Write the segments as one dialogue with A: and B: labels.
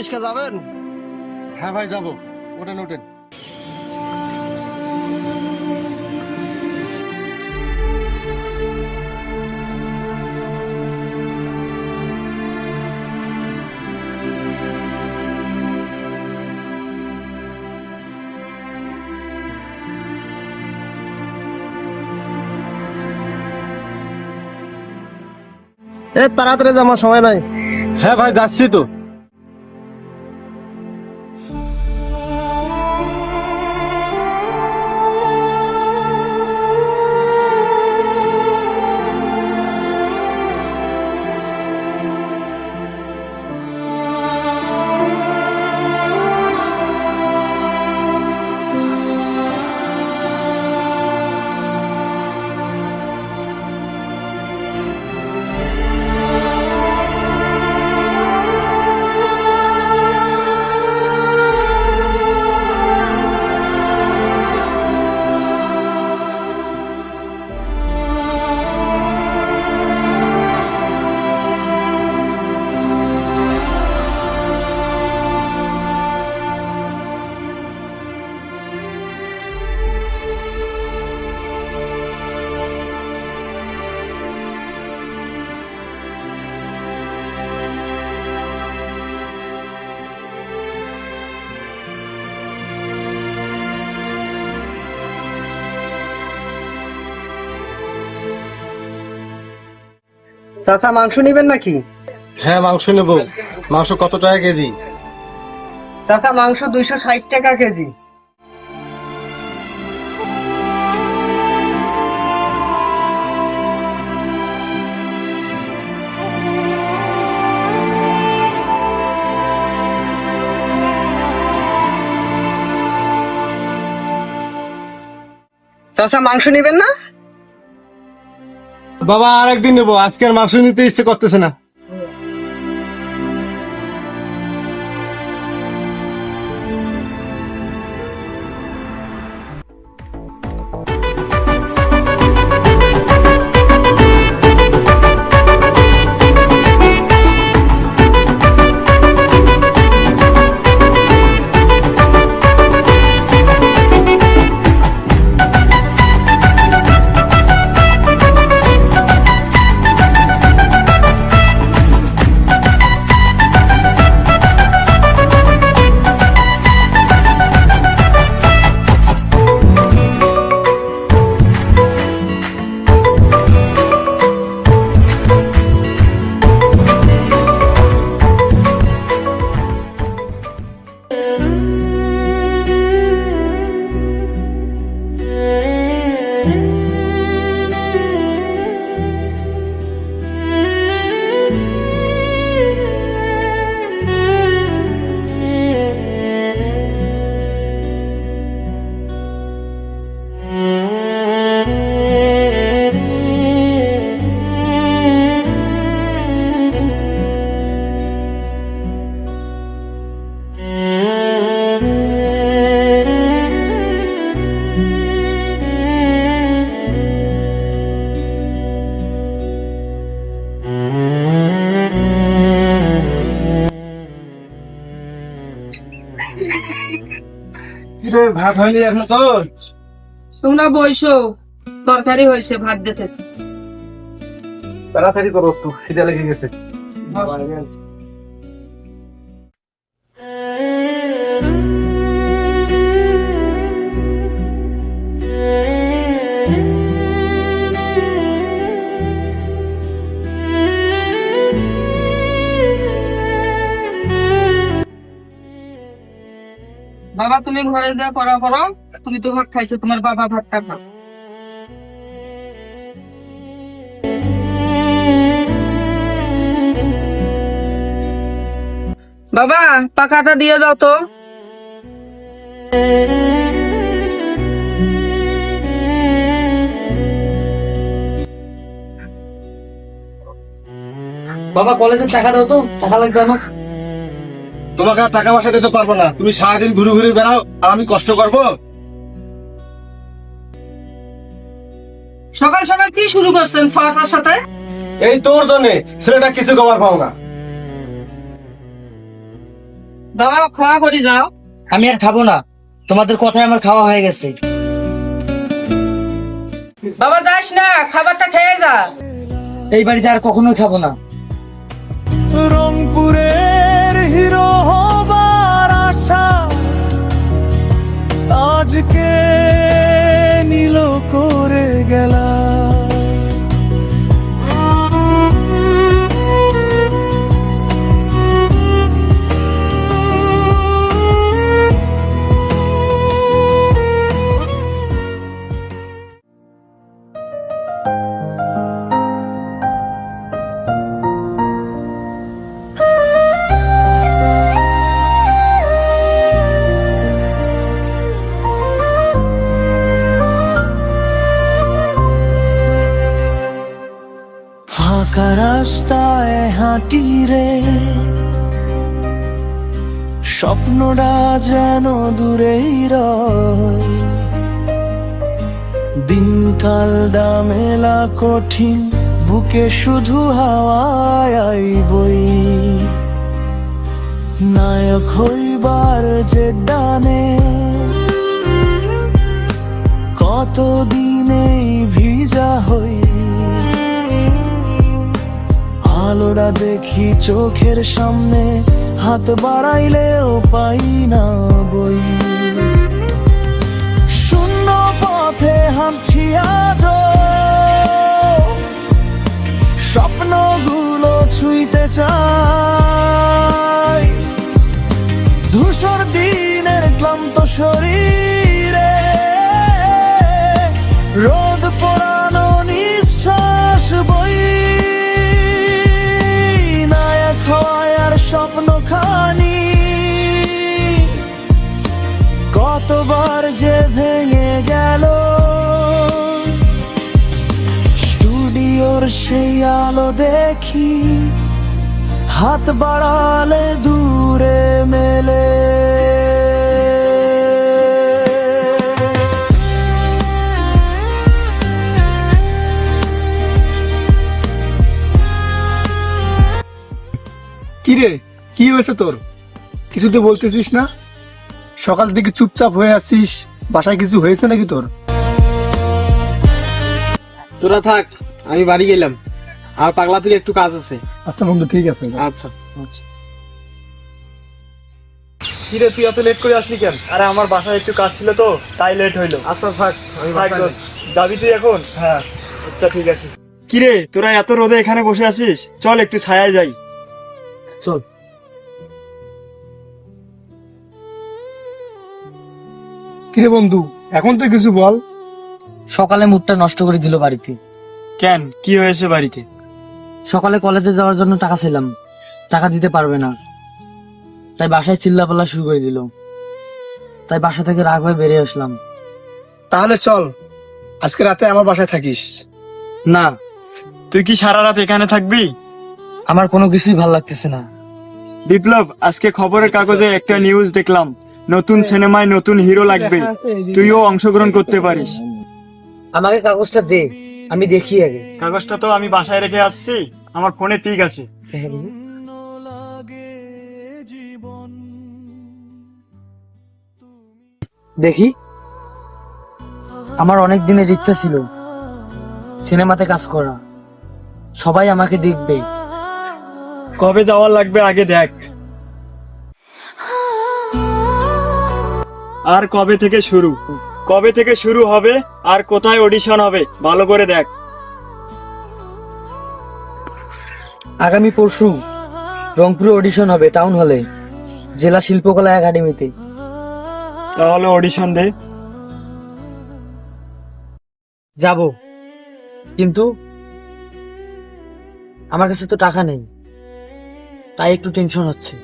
A: রিক্সা যাবেন?
B: হ্যাঁ ভাই যাবো, ওঠেন ওঠেন।
A: তাড়াতাড়ি যাওয়ার সময় নাই।
B: হ্যাঁ ভাই যাচ্ছি তো।
A: চাচা মাংস নিবেন নাকি?
B: হ্যাঁ মাংস নেবো। মাংস কত টাকা কেজি?
A: চাচা মাংস 260 টাকা কেজি। চাচা মাংস নিবেন না?
B: বাবা আর একদিন নেবো, আজকে আর মাংস নিতে ইচ্ছে করতেছে না। ভাত হয়নি এখন তোর?
C: তোমরা বইসো, তরকারি হয়েছে, ভাত দিতেছে।
A: তাড়াতাড়ি করো, একটু খিদে লেগে গেছে।
C: বাবা তুমি ঘরে যা পড়া করো, তুমি তো ভাত খাইছো, তোমার বাবা ভাতটা খাও। বাবা পাখাটা দিয়ে দাও তো।
A: বাবা কলেজের টাকা দাও তো, টাকা লাগবে আমার।
B: তোমাকে আর টাকা পয়সা দিতে পারবো না, তুমি সারাদিন ঘুরে ঘুরে বেড়াও আর আমি কষ্ট করবো।
C: সকাল সকাল কি শুরু করছেন ছটার সাথে?
B: এই তোর জন্য ছেলেটা কিছু কমার পাও না।
C: বাবা খাওয়া করে যাও।
D: আমি আর খাবো না, তোমাদের কথায় আমার খাওয়া হয়ে গেছে।
C: বাবা যাস না, খাবারটা খেয়ে যা।
D: এই বাড়িতে আর কখনোই খাবো না।
E: রংপুরের হিরো হবার আশা আজকে নীল করে গেলা। ফাঁকা রাস্তায় হাঁটি রে, স্বপ্নটা যেন দূরেই রয়। দিনকাল ডামেলা কঠিন, বুকে শুধু হাওয়ায় বই। নায়ক হইবার যে ডানে কতদিনেই ভিজা হই। আলোটা দেখি চোখের সামনে, হাত বাড়াইলেও পাই না বই। শূন্য পথে হাঁটছি আজও, স্বপ্নগুলো ছুঁইতে চাই। ধূসর দিনের ক্লান্ত শরীরে রোদ পোড়ানো নিঃশ্বাস বই। নায়ক হওয়ার স্বপ্ন খানি কতবার যে ভেঙে গেল। স্টুডিওর সেই আলো দেখি, হাত বাড়ালে দূরে মেলে।
F: কিরে, কি হয়েছে তোর? কিছু তো বলতেছিস না? সকাল থেকে চুপচাপ হয়ে আছিস, বাসায় কিছু হয়েছে নাকি তোর?
G: তোরা থাক, আমি বাড়ি গেলাম। আর পাগলা পিলে একটু কাজ আছে।
F: আচ্ছা বন্ধু, ঠিক আছে।
G: আচ্ছা।
E: কিরে, তুই এত লেট করে আসলি কেন? আরে আমার বাসায় একটু কাজ ছিল তো, তাই লেট হইলো।
G: আচ্ছা থাক, আমি
E: থাক
G: বাসায়
E: দোস্ত, যাবি তুই এখন?
F: হ্যাঁ।
E: আচ্ছা ঠিক আছে। কিরে, তোরা এত রোদে এখানে বসে আছিস, চল একটু ছায়ায় যাই।
D: চল।
F: কিরে বন্ধু, এখন তো কিছু বল।
D: সকালে মুডটা নষ্ট করে দিল বাড়িতে।
E: কেন, কি হয়েছে বাড়িতে?
D: সকালে কলেজে যাওয়ার জন্য টাকা ছিলাম, টাকা দিতে পারবে না, তাই বাসায় চিল্লাপাল্লা শুরু করে দিল। তাই বাসা থেকে রাগ হয়ে বেরিয়ে আসলাম।
F: তাহলে চল, আজকে রাতে আমার বাসায় থাকিস।
D: না,
E: তুই কি সারা রাত এখানে থাকবি?
D: আমার কোনো কিছুই ভাল লাগতেছে না।
E: বিপ্লব, আজকে খবরের কাগজে একটা নিউজ দেখলাম, নতুন সিনেমায় নতুন হিরো লাগবে, তুইও অংশগ্রহণ করতে পারিস।
D: আমাকে কাগজটা দে, আমি দেখি আগে।
E: কাগজটা তো আমি বাসায় রেখে আসছি, আমার ফোনে পিক আছে।
D: দেখি। আমার অনেক দিনের ইচ্ছা ছিল সিনেমাতে কাজ করা, সবাই আমাকে দেখবে।
E: কবে যাওয়ার লাগবে আগে দেখ, আর কবে থেকে শুরু হবে, আর কোথায় অডিশন হবে, ভালো করে দেখ।
D: আগামী পরশু রংপুরে অডিশন হবে, টাউন হলে, জেলা শিল্পকলা একাডেমিতে।
E: তাহলে অডিশন দে।
D: যাব, কিন্তু আমার কাছে তো টাকা নেই, তাই একটু টেনশন হচ্ছে।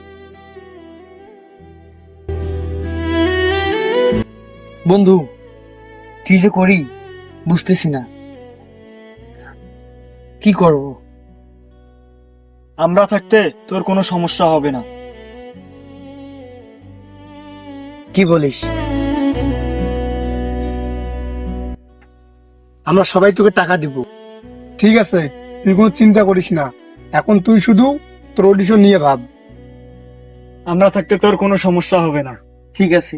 D: বন্ধু, কি যে করি বুঝতেছি না, কি করব?
E: আমরা থাকতে তোর কোনো সমস্যা হবে না।
D: কি বলিস?
F: আমরা সবাই তোকে টাকা দিব। ঠিক আছে, তুই কোনো চিন্তা করিস না। এখন তুই শুধু তোর অডিশন নিয়ে ভাব।
E: আমরা থাকতে তোর কোনো সমস্যা হবে না।
D: ঠিক আছে।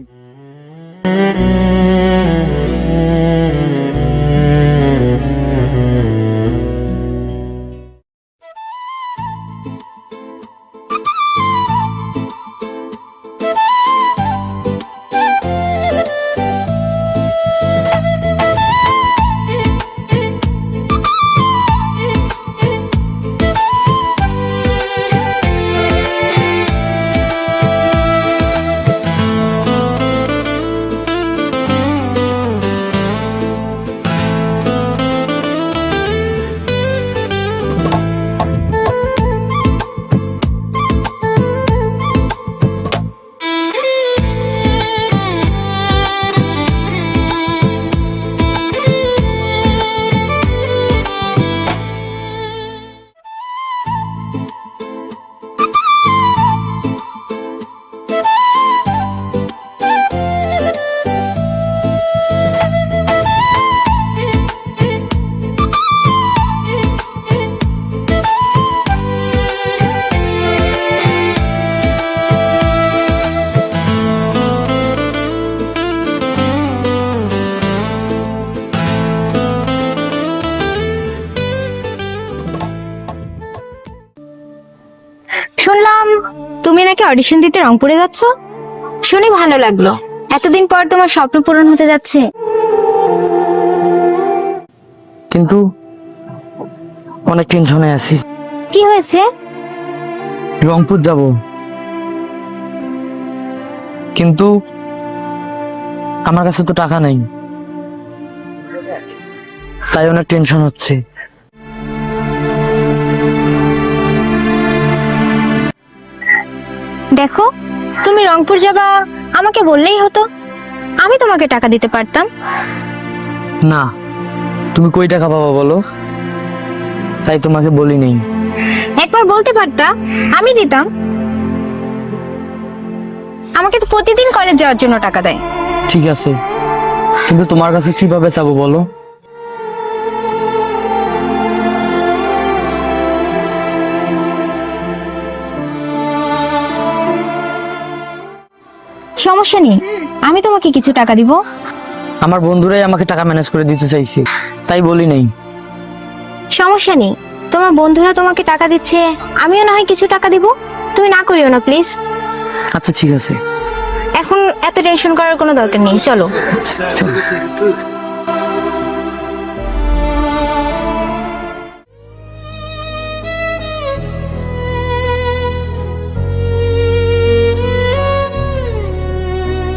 H: শুনলাম তুমি নাকি অডিশন দিতে রংপুরে যাচ্ছ, শুনে ভালো লাগলো। এতদিন পর তোমার স্বপ্ন পূরণ হতে যাচ্ছে।
D: কিন্তু অনেক টেনশনে আছি।
H: কি হয়েছে?
D: রংপুর যাব, কিন্তু আমার কাছে তো টাকা নেই, তাই অনেক টেনশন হচ্ছে।
H: দেখো, তুমি রংপুর যাবা আমাকে বললেই হতো, আমি তোমাকে টাকা দিতে পারতাম।
D: না, তুমি কই টাকা পাবা বলো, তাই তোমাকে বলি নেই।
H: একবার বলতে পারতা, আমি দিতাম। আমাকে তো প্রতিদিন কলেজ যাওয়ার জন্য টাকা দেয়।
D: ঠিক আছে, কিন্তু তোমার কাছে কিভাবে চাবো বলো?
H: সমস্যা নেই, আমি তোমাকে কিছু টাকা দিব।
D: আমার বন্ধুরাই আমাকে টাকা ম্যানেজ করে দিতে চাইছে, তাই বলি নেই।
H: সমস্যা নেই, তোমার বন্ধুরা তোমাকে টাকা দিচ্ছে, আমিও না হয় কিছু টাকা দিব। তুমি না করিও না প্লিজ।
D: আচ্ছা ঠিক আছে।
H: এখন এত টেনশন করার কোনো দরকার নেই, চলো।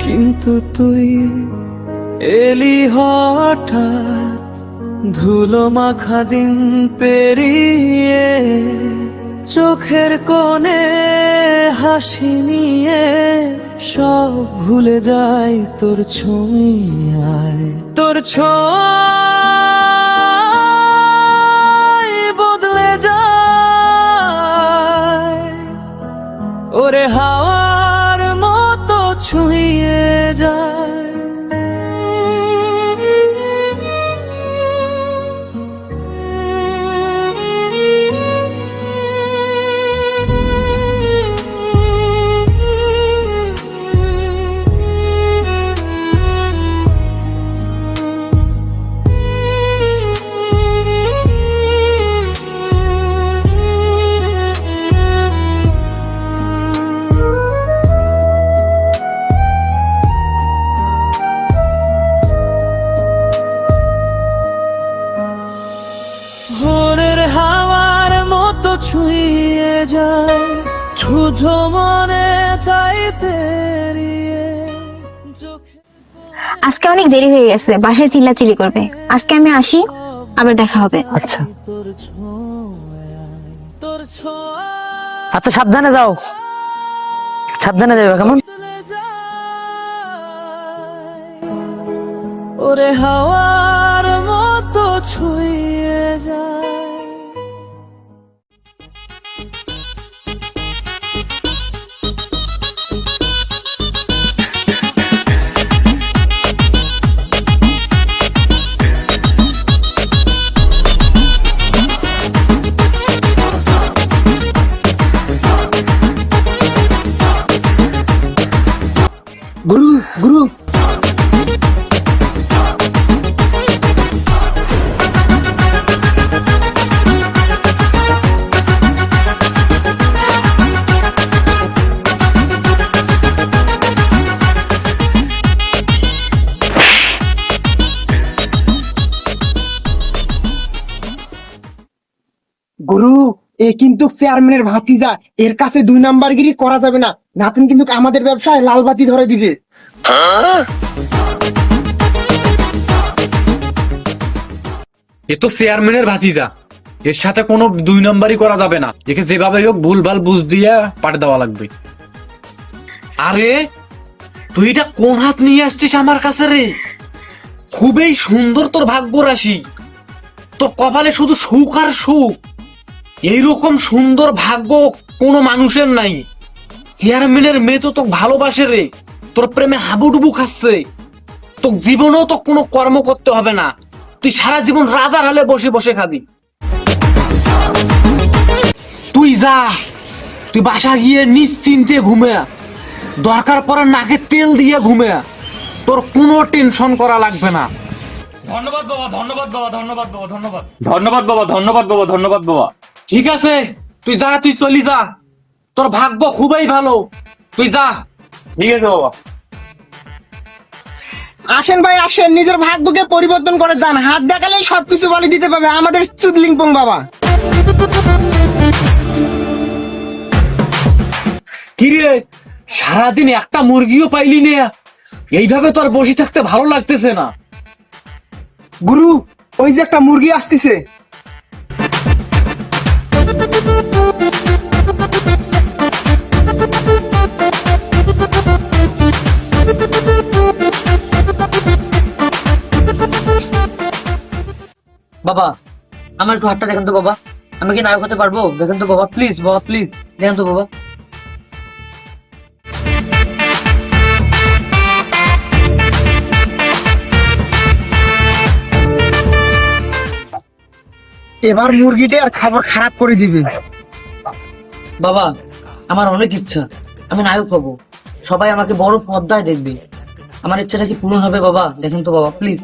I: কিন্তু তুই এলি হঠাৎ, ধুলো মাখা দিন পেরিয়ে, চোখের কোণে হাসি নিয়ে সব ভুলে যাই তোর ছোঁয়ায়। তোর ছোঁয়ায় বদলে যায়, ওরে হাওয়ার মতো ছুঁয়ে যায়। ভোরের হাওয়ার মতো ছুঁয়ে যায়, শুধু মনে চাইতে
H: আজকে অনেক দেরি হয়ে গেছে, বাসায় চিল্লাচিল্লি করবে। আজকে আমি আসি, আবার দেখা হবে।
D: আচ্ছা আচ্ছা, সাবধানে যাও, সাবধানে যাবে কেমন।
I: ওরে হাওয়ার মতো ছুঁয়ে যায়।
G: গুরু এ কিন্তু চেয়ারম্যানের ভাতিজা, এর কাছে 2 নাম্বারগিরি করা যাবে না, নাতিন কিন্তু আমাদের ব্যবসায় লাল বাতি ধরে দিবে।
J: এ তো চেয়ারম্যানের ভাতিজা, এর সাথে কোনো 2 নাম্বারই করা যাবে না, একে যেভাবে হোক ভুলভাল বুঝ দিয়ে পাঠিয়ে দেওয়া লাগবে। আরে তুই এটা কোন হাত নিয়ে আসছিস আমার কাছে রে? খুবই সুন্দর তোর ভাগ্য রাশি, তোর কপালে শুধু সুখ আর সুখ। এইরকম সুন্দর ভাগ্য কোনো মানুষের নাই। চেয়ারম্যানের মেয়ে তো তোকে ভালোবাসে রে, তোর প্রেমে হাবুডুবু খাচ্ছে। তোর জীবনেও তো কোনো কর্ম করতে হবে না, তুই সারা জীবন রাজার হালে বসে বসে খাবি। তুই যা, তুই বাসা গিয়ে নিশ্চিন্তে ঘুমে, দরকার পড়ে নাকে তেল দিয়ে ঘুমে, তোর কোনো টেনশন করা লাগবে না। ধন্যবাদ বাবা, ধন্যবাদ বাবা, ধন্যবাদ বাবা, ধন্যবাদ ধন্যবাদ বাবা, ধন্যবাদ বাবা, ধন্যবাদ বাবা। ঠিক আছে, তুই যা, তুই চলি যা, তোর ভাগ্য খুবই ভালো, তুই যা। ঠিক আছে বাবা।
G: আসেন ভাই আসেন, নিজের ভাগ্যকে পরিবর্তন করে যান, হাত দেখালেই সবকিছু বলে দিতে পারবে আমাদের চুদলিংপং বাবা।
J: কিরে, সারাদিন একটা মুরগিও পাইলি না, এইভাবে তোর বসে থাকতে ভালো লাগতেছে না।
G: গুরু ওই যে একটা মুরগি আসতেছে।
D: বাবা আমার একটু হাতটা দেখেন তো বাবা, আমি কি নায়ক হতে পারবো? দেখেন তো বাবা, প্লিজ বাবা, প্লিজ দেখেন তো বাবা।
G: এবার মুরগিটা আর খাবার খারাপ করে দিবে।
D: বাবা আমার অনেক ইচ্ছা, আমি নায়ক হব, সবাই আমাকে বড় পর্দায় দেখবে, আমার ইচ্ছাটা কি পূরণ হবে বাবা? দেখেন তো বাবা প্লিজ।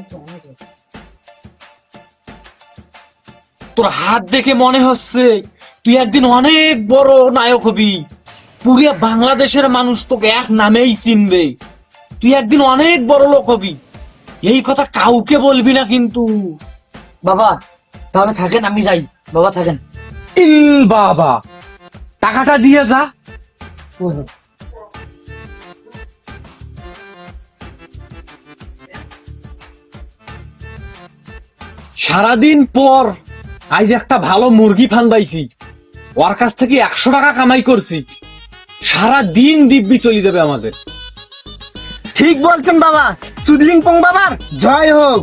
J: তোর হাত দেখে মনে হচ্ছে তুই একদিন অনেক বড় নায়ক হবি, পুরো বাংলাদেশের মানুষ তোকে এক নামেই চিনবে, তুই একদিন অনেক বড় লোক হবি। এই কথা কাউকে বলবি না কিন্তু।
D: বাবা তাহলে থাকেন, আমি যাই বাবা, থাকেন।
J: বাবা টাকাটা দিয়ে যা। সারাদিন পর আজ একটা ভালো মুরগি ফান্দাইছি, ওর কাছ থেকে 100 টাকা কামাই করছি, সারা দিন দিব্যি চলে যাবে আমাদের।
G: ঠিক বলছেন বাবা, চুদলিংপং বাবার জয় হোক।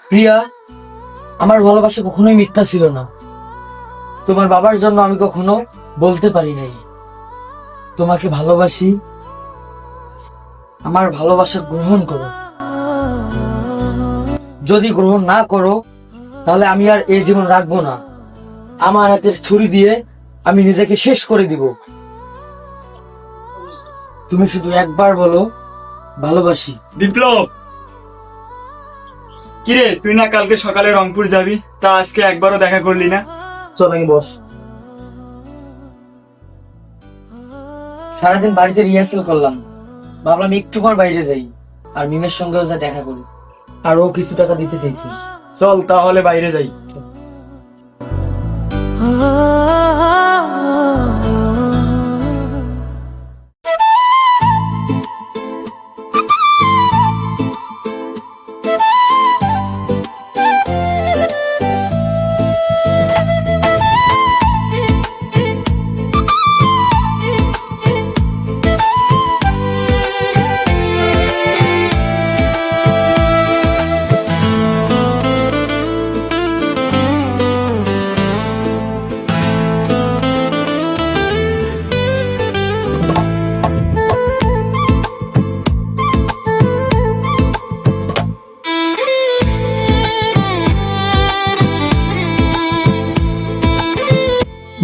D: প্রিয়া, আমার ভালোবাসা কখনোই মিথ্যা ছিল না, তোমার বাবার জন্য আমি কখনো বলতে পারি নাই তোমাকে ভালোবাসি। আমার ভালোবাসা গ্রহণ করো, যদি গ্রহণ না করো তাহলে আমি আর এই জীবন রাখবো না, আমার হাতের ছুরি দিয়ে আমি নিজেকে শেষ করে দিব। তুমি শুধু একবার বলো ভালোবাসি।
E: বিপ্লব, কিরে তুই না কালকে সকালে রংপুর যাবি, তা আজকে একবারও দেখা করলি না?
D: চল আমি বস। সারাদিন বাড়িতে রিহার্সেল করলাম, ভাবলাম একটুবার বাইরে যাই আর মিমের সঙ্গেও যা দেখা করি, আর ও কিছু টাকা দিতে চাইছে।
E: চল তাহলে বাইরে যাই।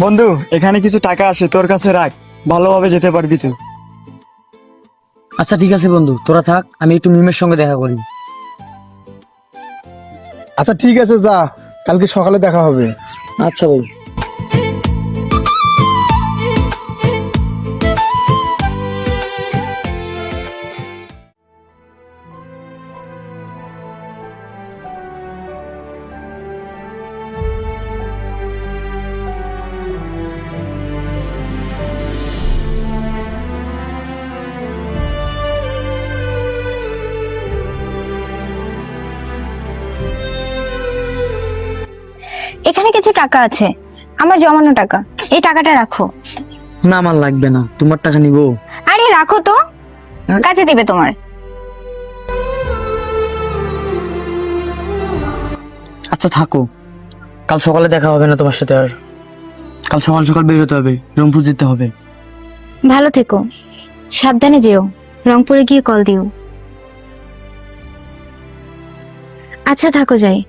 E: বন্ধু এখানে কিছু টাকা আছে, তোর কাছে রাখ, ভালোভাবে যেতে পারবি তুই।
D: আচ্ছা ঠিক আছে বন্ধু, তোরা থাক, আমি একটু মিমের সঙ্গে দেখা করি।
F: আচ্ছা ঠিক আছে, যা, কালকে সকালে দেখা হবে।
D: আচ্ছা ভাই।
H: এখানে কিছু টাকা আছে, আমার জমানো টাকা। এই টাকাটা রাখো।
D: না আমার লাগবে না, তোমার টাকা নিবো।
H: আরে রাখো তো, কাজে দেবে তোমার।
D: আচ্ছা থাকো, কাল সকালে দেখা হবে না তোমার সাথে আর। কাল সকাল সকাল বের হতে হবে, রংপুর যেতে হবে।
H: ভালো থেকো, সাবধানে যেও, রংপুরে গিয়ে কল দিও। আচ্ছা থাকো, যাই।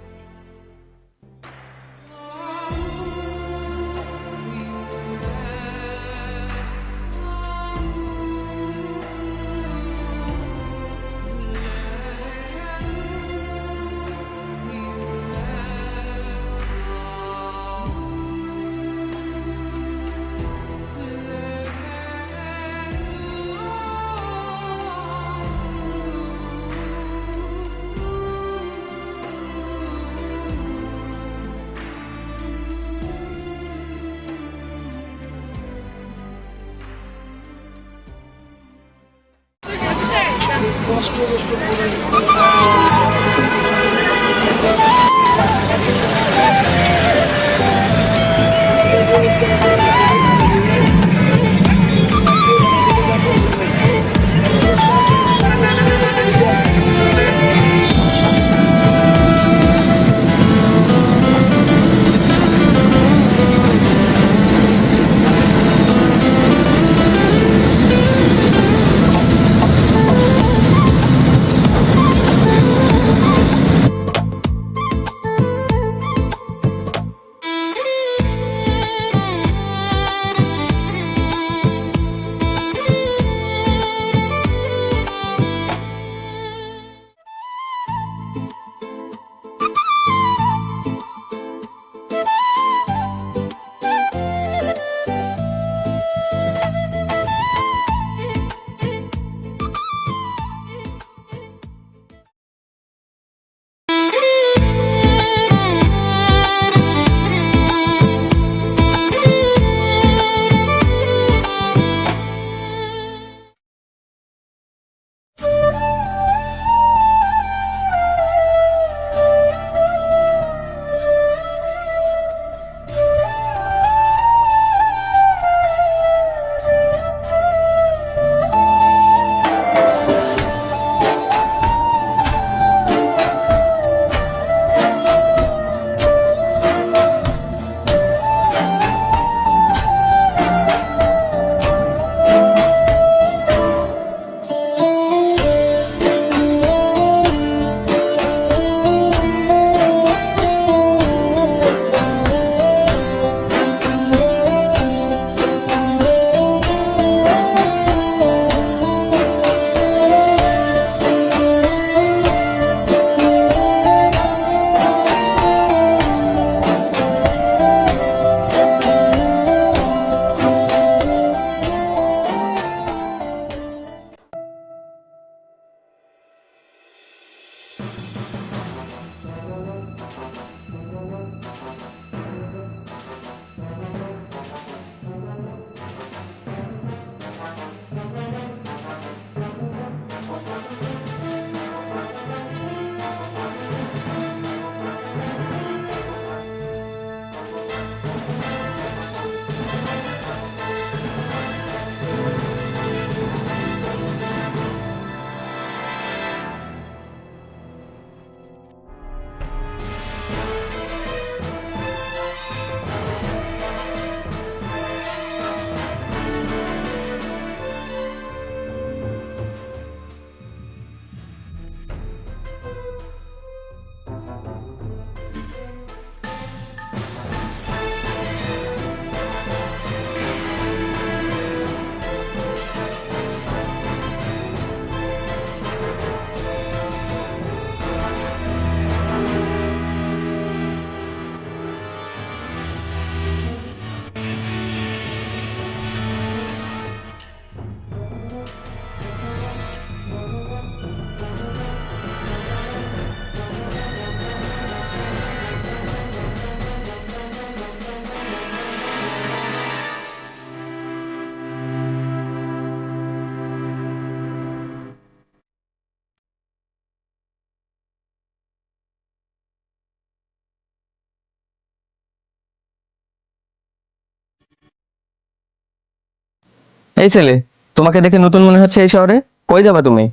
K: এই ছেলে, তোমাকে দেখে নতুন মনে হচ্ছে এই শহরে। কই যাবা তুমি?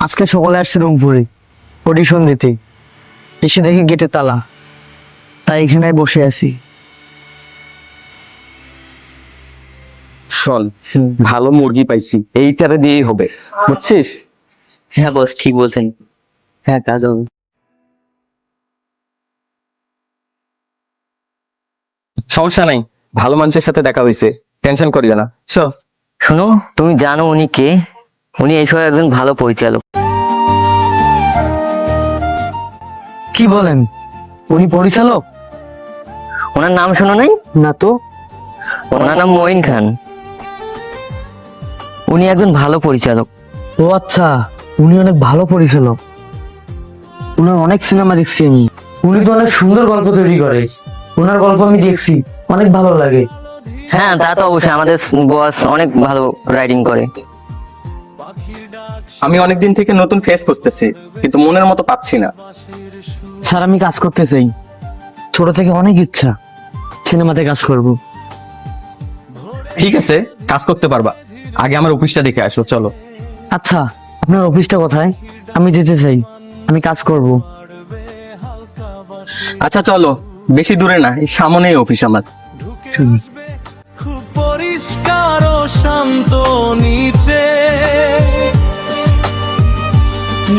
D: আজকে সকালে আসছে রংপুরে অডিশন দিতে, এসে দেখি গেটে তালা, তাই এখানে বসে আছি।
K: শোন, ভালো মুরগি পাইছি, এইটারে দিয়েই হবে, বুঝছিস?
D: হ্যাঁ বস, ঠিক বলছেন। হ্যাঁ, কাজ হবে।
K: সমস্যা নাই, ভালো মানুষের সাথে দেখা হয়েছে, টেনশন করিও না। চল।
D: শোনো, তুমি জানো উনি কে? উনি এই শহরের একজন ভালো পরিচালক। কি বলেন? উনি পরিচালক? ওনার নাম শোনো নাই? না তো। ওনার নাম মঈন খান। উনি একজন ভালো পরিচালক। ও আচ্ছা, উনি অনেক ভালো পরিচালক। উনার অনেক সিনেমা দেখছি আমি। উনি তো অনেক সুন্দর গল্প তৈরি করে। ওনার গল্প আমি দেখছি, অনেক ভালো লাগে। হ্যাঁ, তা তো অবশ্যই, আমাদের বস অনেক ভালো রাইটিং করে।
K: আমি অনেকদিন থেকে নতুন ফেস খুঁজতেছি, কিন্তু মনের মতো পাচ্ছি না।
D: স্যার, আমি কাজ করতে চাই, ছোট থেকে অনেক ইচ্ছা সিনেমাতে কাজ করব।
K: ঠিক আছে, কাজ করতে পারবা, আগে আমার অফিসটা দেখে আসো, চলো।
D: আচ্ছা, আপনার অফিসটা কোথায়? আমি যেতে চাই, আমি কাজ করব।
K: আচ্ছা চলো, বেশি দূরে না, এই সামনেই অফিস আমার।
I: খুব পরিষ্কার ও শান্ত নিচে,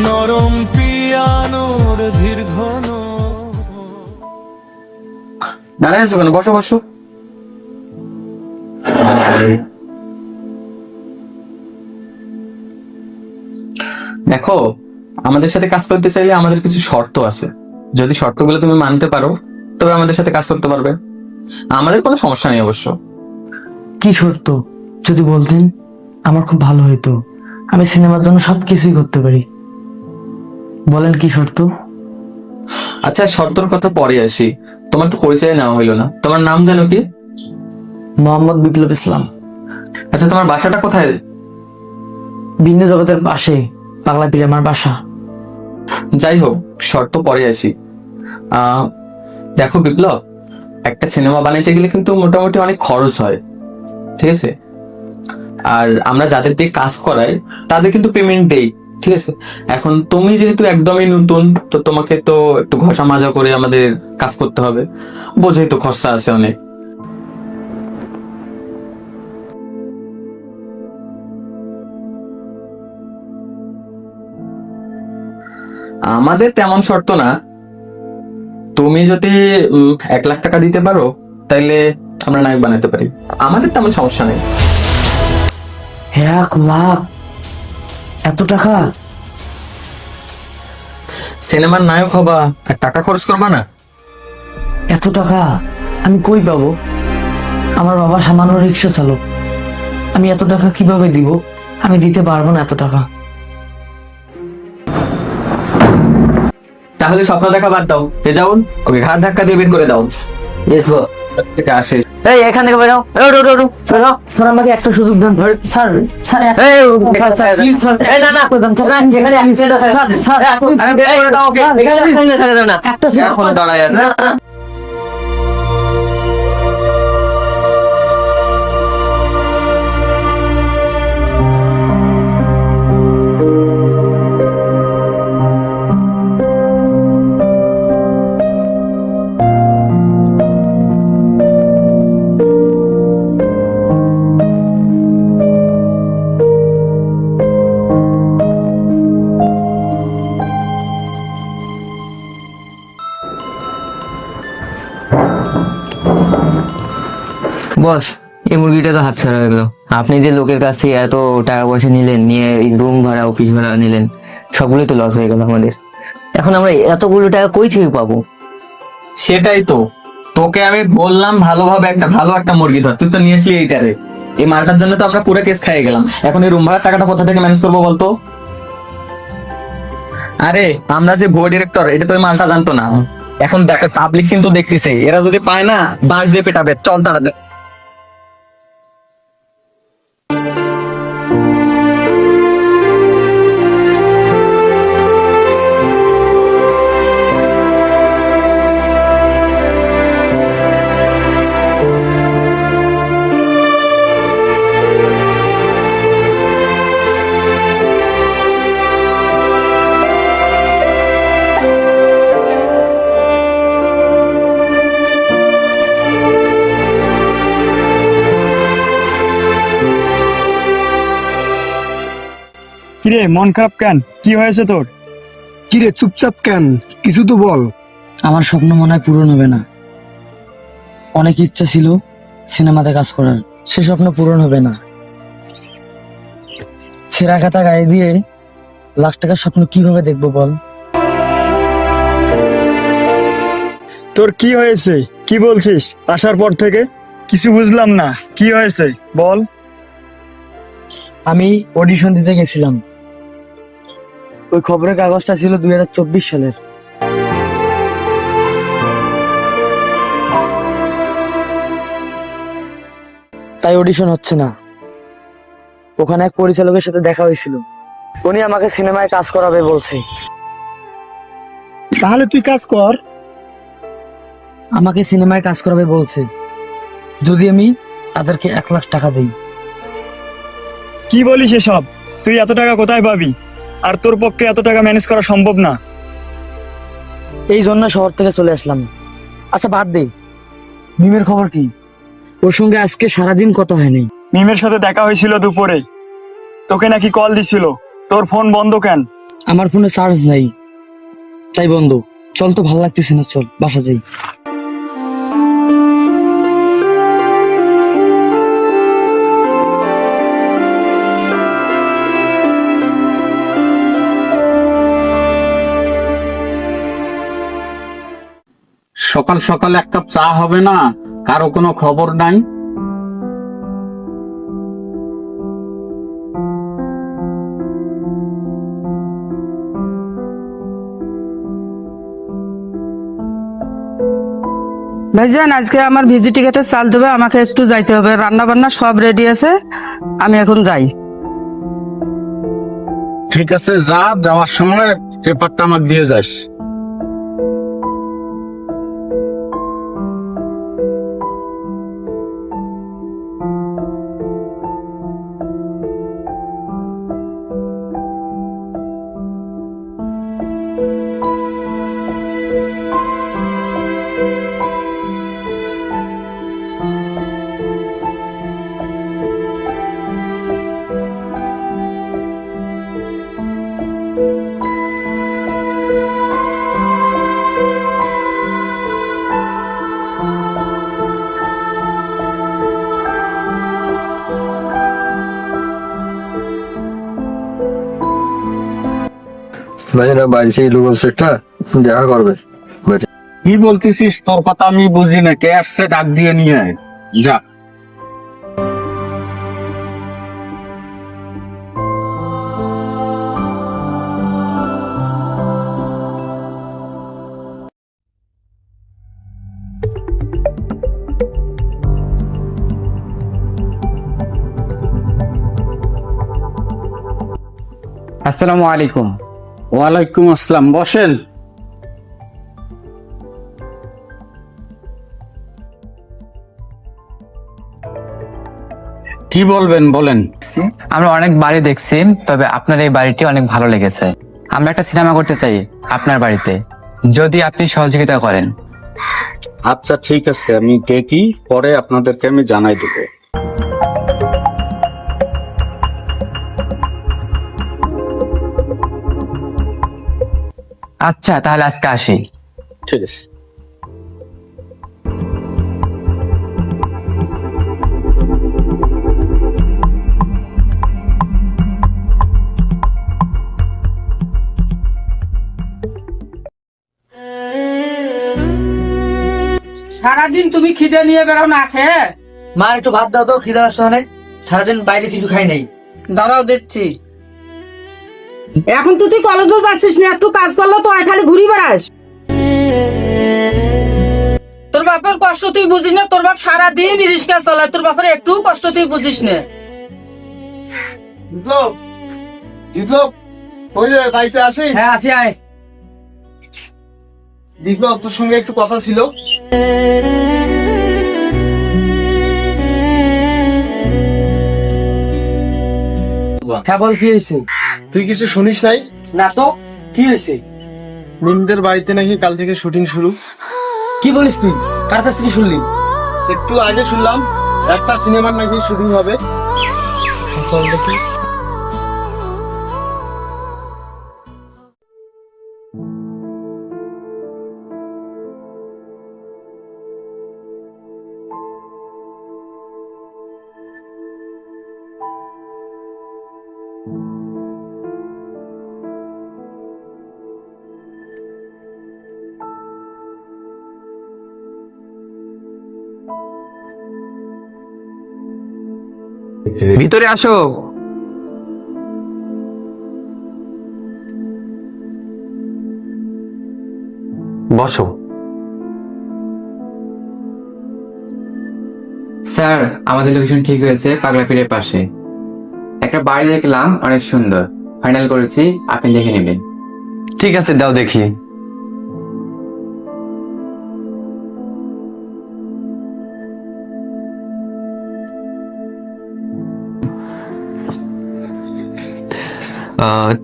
I: নরম পিয়ানোর ধীর ঘন।
K: দাঁড়ায় আছো কেন? বসো বসো। দেখো, আমাদের সাথে কাজ করতে চাইলে আমাদের কিছু শর্ত আছে। যদি শর্তগুলো তুমি মানতে পারো, তবে আমাদের সাথে কাজ করতে পারবে। আমাদের কোনো সমস্যা নেই অবশ্য।
D: কি শর্ত যদি বলতেন, আমার খুব ভালো হতো। আমি সিনেমার জন্য সবকিছুই করতে পারি। বলেন কি শর্ত?
K: আচ্ছা, শর্তর কথা পরে আসি, তোমার তো পরিচয় নেওয়া হইলো না। তোমার নাম জানো কি?
D: মোহাম্মদ বিপ্লব ইসলাম।
K: আচ্ছা, তোমার বাসাটা কোথায়?
D: ভিন্ন জগতের পাশে, পাগলা পীর আমার বাসা।
K: যাই হোক, শর্ত পরে আসি। দেখো বিপ্লব, একটা সিনেমা বানাইতে গেলে কিন্তু মোটামুটি অনেক খরচ হয়, ঠিক আছে? আর আমরা যাদের দিয়ে কাজ করাই তাদের কিন্তু পেমেন্ট দেই, ঠিক আছে? এখন তুমি যেহেতু একদমই নতুন, তো তোমাকে তো একটু ঘষা মাজা করে আমাদের কাজ করতে হবে, বোঝাই তো খরচা আছে অনেক। আমাদের তেমন শর্ত না, তুমি যদি 1 লাখ টাকা দিতে পারো তাইলে আমরা নায়ক বানাতে পারি, আমাদের তেমন সমস্যা নেই।
D: 1 লাখ? এত টাকা?
K: সিনেমার নায়ক হবা আর টাকা খরচ করবা না?
D: এত টাকা আমি কই পাবো? আমার বাবা সামান্য রিক্সা চালক, আমি এত টাকা কিভাবে দিব? আমি দিতে পারবো না এত টাকা।
K: তাহলে স্বপ্ন দেখা বাদ দাও, রেজাউল ওকে ঘাট ধাক্কা দিয়ে বের করে দাও। থেকে আসে।
D: এই, এখান থেকে বেরো। স্যার, আমাকে একটা সুযোগ দেন sir. Sir, sir, please sir. না না, যেখানে অ্যাক্সিডেন্ট আছে স্যার, স্যার
K: বের করে দাও ওকে।
D: এখানে না, একটা
K: এখন দাঁড়ায় আছে।
D: বস, এই মুরগিটা তো হাতছাড়া হয়ে গেল। আপনি যে লোকের কাছ থেকে এত টাকা পয়সা নিলেন, নিয়ে রুম ভাড়া, অফিস ভাড়া নিলেন, সবগুলোই তো লস হয়ে গেল আমাদের। এখন আমরা এতগুলো টাকা কই থেকে পাবো?
K: সেটাই তো, তোকে আমি বললাম ভালোভাবে ভালো একটা মুরগি ধর, তুই তো নিয়ে আসলি এইটারে। এই মালটার জন্য তো আমরা পুরো কেস খাইয়ে গেলাম। এখন এই রুম ভাড়ার টাকাটা কোথা থেকে ম্যানেজ করবো বলতো? আরে আমরা যে ভুয়া ডিরেক্টর, এটা তো ওই মালটা জানতো না। এখন দেখ, পাবলিক কিন্তু দেখতেছে, এরা যদি পায় না বাঁশ দিয়ে পেটাবে। চল তাড়াতাড়ি।
E: কিরে মন খারাপ কেন? কি হয়েছে তোর?
F: কিরে চুপচাপ কেন, কিছু তো বল।
D: আমার স্বপ্ন মনে হয় পূরণ হবে না। অনেক ইচ্ছা ছিল সিনেমাতে কাজ করার, সে স্বপ্ন পূরণ হবে না। ছেঁড়া খাতা গায়ে দিয়ে লাখ টাকার স্বপ্ন কিভাবে দেখবো বল?
E: তোর কি হয়েছে? কি বলছিস? আসার পর থেকে কিছু বুঝলাম না, কি হয়েছে বল।
D: আমি অডিশন দিতে গেছিলাম, ওই খবরের কাগজটা ছিল 2024 সালের। তাই অডিশন হচ্ছে না। ওখানে এক পরিচালকের সাথে দেখা হয়েছিল, উনি আমাকে সিনেমায় কাজ করাবে বলছে।
F: তাহলে তুই কাজ কর।
D: আমাকে সিনেমায় কাজ করাবে বলছে যদি আমি তাদেরকে 1 লাখ টাকা দিই।
E: কি বলিস এসব? তুই এত টাকা কোথায় পাবি? আর তোর পক্ষে এত টাকা ম্যানেজ করা সম্ভব না।
D: এই জন্য শহর থেকে চলে আসলাম। আচ্ছা বাদ দে, মিমের খবর কি? ওর সঙ্গে আজকে সারাদিন কথা হয়নি।
E: মিমের সাথে দেখা হয়েছিল দুপুরে, তোকে নাকি কল দিছিল। তোর ফোন বন্ধ কেন?
D: আমার ফোনে চার্জ নাই, তাই বন্ধ। চল তো, ভালো লাগতেছে না, চল বাসা যাই।
L: সকাল সকাল 1 কাপ চা হবে না? কারো কোনো খবর নাই?
C: ভাইজান, আজকে আমার ভিজি টিকেটের চাল দেবে, আমাকে একটু যাইতে হবে। রান্না বান্না সব রেডি আছে, আমি এখন যাই।
L: ঠিক আছে, যা, যাওয়ার সময় পেপারটা আমাকে দিয়ে যাস।
B: দেখা করবে।
L: কি বলতেছিস? তোর কথা আমি বুঝি না। কে আসছে? ডাক দিয়ে নিয়ে আয়, যা।
K: আসসালামু আলাইকুম।
L: ওয়ালাইকুম আসসালাম, বসেন। কি বলবেন বলেন।
K: আমরা অনেক বাড়ি দেখছি, তবে আপনার এই বাড়িটি অনেক ভালো লেগেছে। আমরা একটা সিনেমা করতে চাই আপনার বাড়িতে, যদি আপনি সহযোগিতা করেন।
L: আচ্ছা ঠিক আছে, আমি দেখি, পরে আপনাদেরকে আমি জানাই দেবো।
K: আচ্ছা তাহলে আজকে আসি।
L: ঠিক আছে।
C: সারাদিন তুমি খিদে নিয়ে বেড়াও না খেয়ে।
D: মা একটু ভাত দাও তো, খিদে আসছে অনেক। সারাদিন বাইরে কিছু খাই নাই।
C: দাঁড়াও দিচ্ছি। এখন তো তুই কলেজও যাচ্ছিস না, একটু কাজ করলে তো খালি ঘুরি বেড়াস। তোর বাপের কষ্ট তুই বুঝিস না? তোর বাপ সারাদিন রিক্সা চালায়, তোর বাপের একটু কষ্ট তুই বুঝিস না।
B: ওই যে বাইসে আছিস?
D: হ্যাঁ আসি, আয়।
B: বিপ্লব, তোর সঙ্গে একটু কথা ছিল।
D: হ্যাঁ বল, কি হয়েছে?
B: তুই কিছু শুনিস নাই?
D: না তো, কি হয়েছে?
B: মিমদের বাড়িতে নাকি কাল থেকে শুটিং শুরু।
D: কি বলিস তুই? কার কাছ থেকে শুনলি?
B: একটু আগে শুনলাম একটা সিনেমার নাকি শুটিং হবে। চল দেখি।
M: ভিতরে আসো।
K: বসো।
N: স্যার, আমাদের লোকেশন ঠিক হয়েছে পাগলাপীরের পাশে। একটা বাড়ি দেখলাম অনেক সুন্দর, ফাইনাল করেছি, আপনি দেখে নেবেন।
M: ঠিক আছে, দাও দেখি।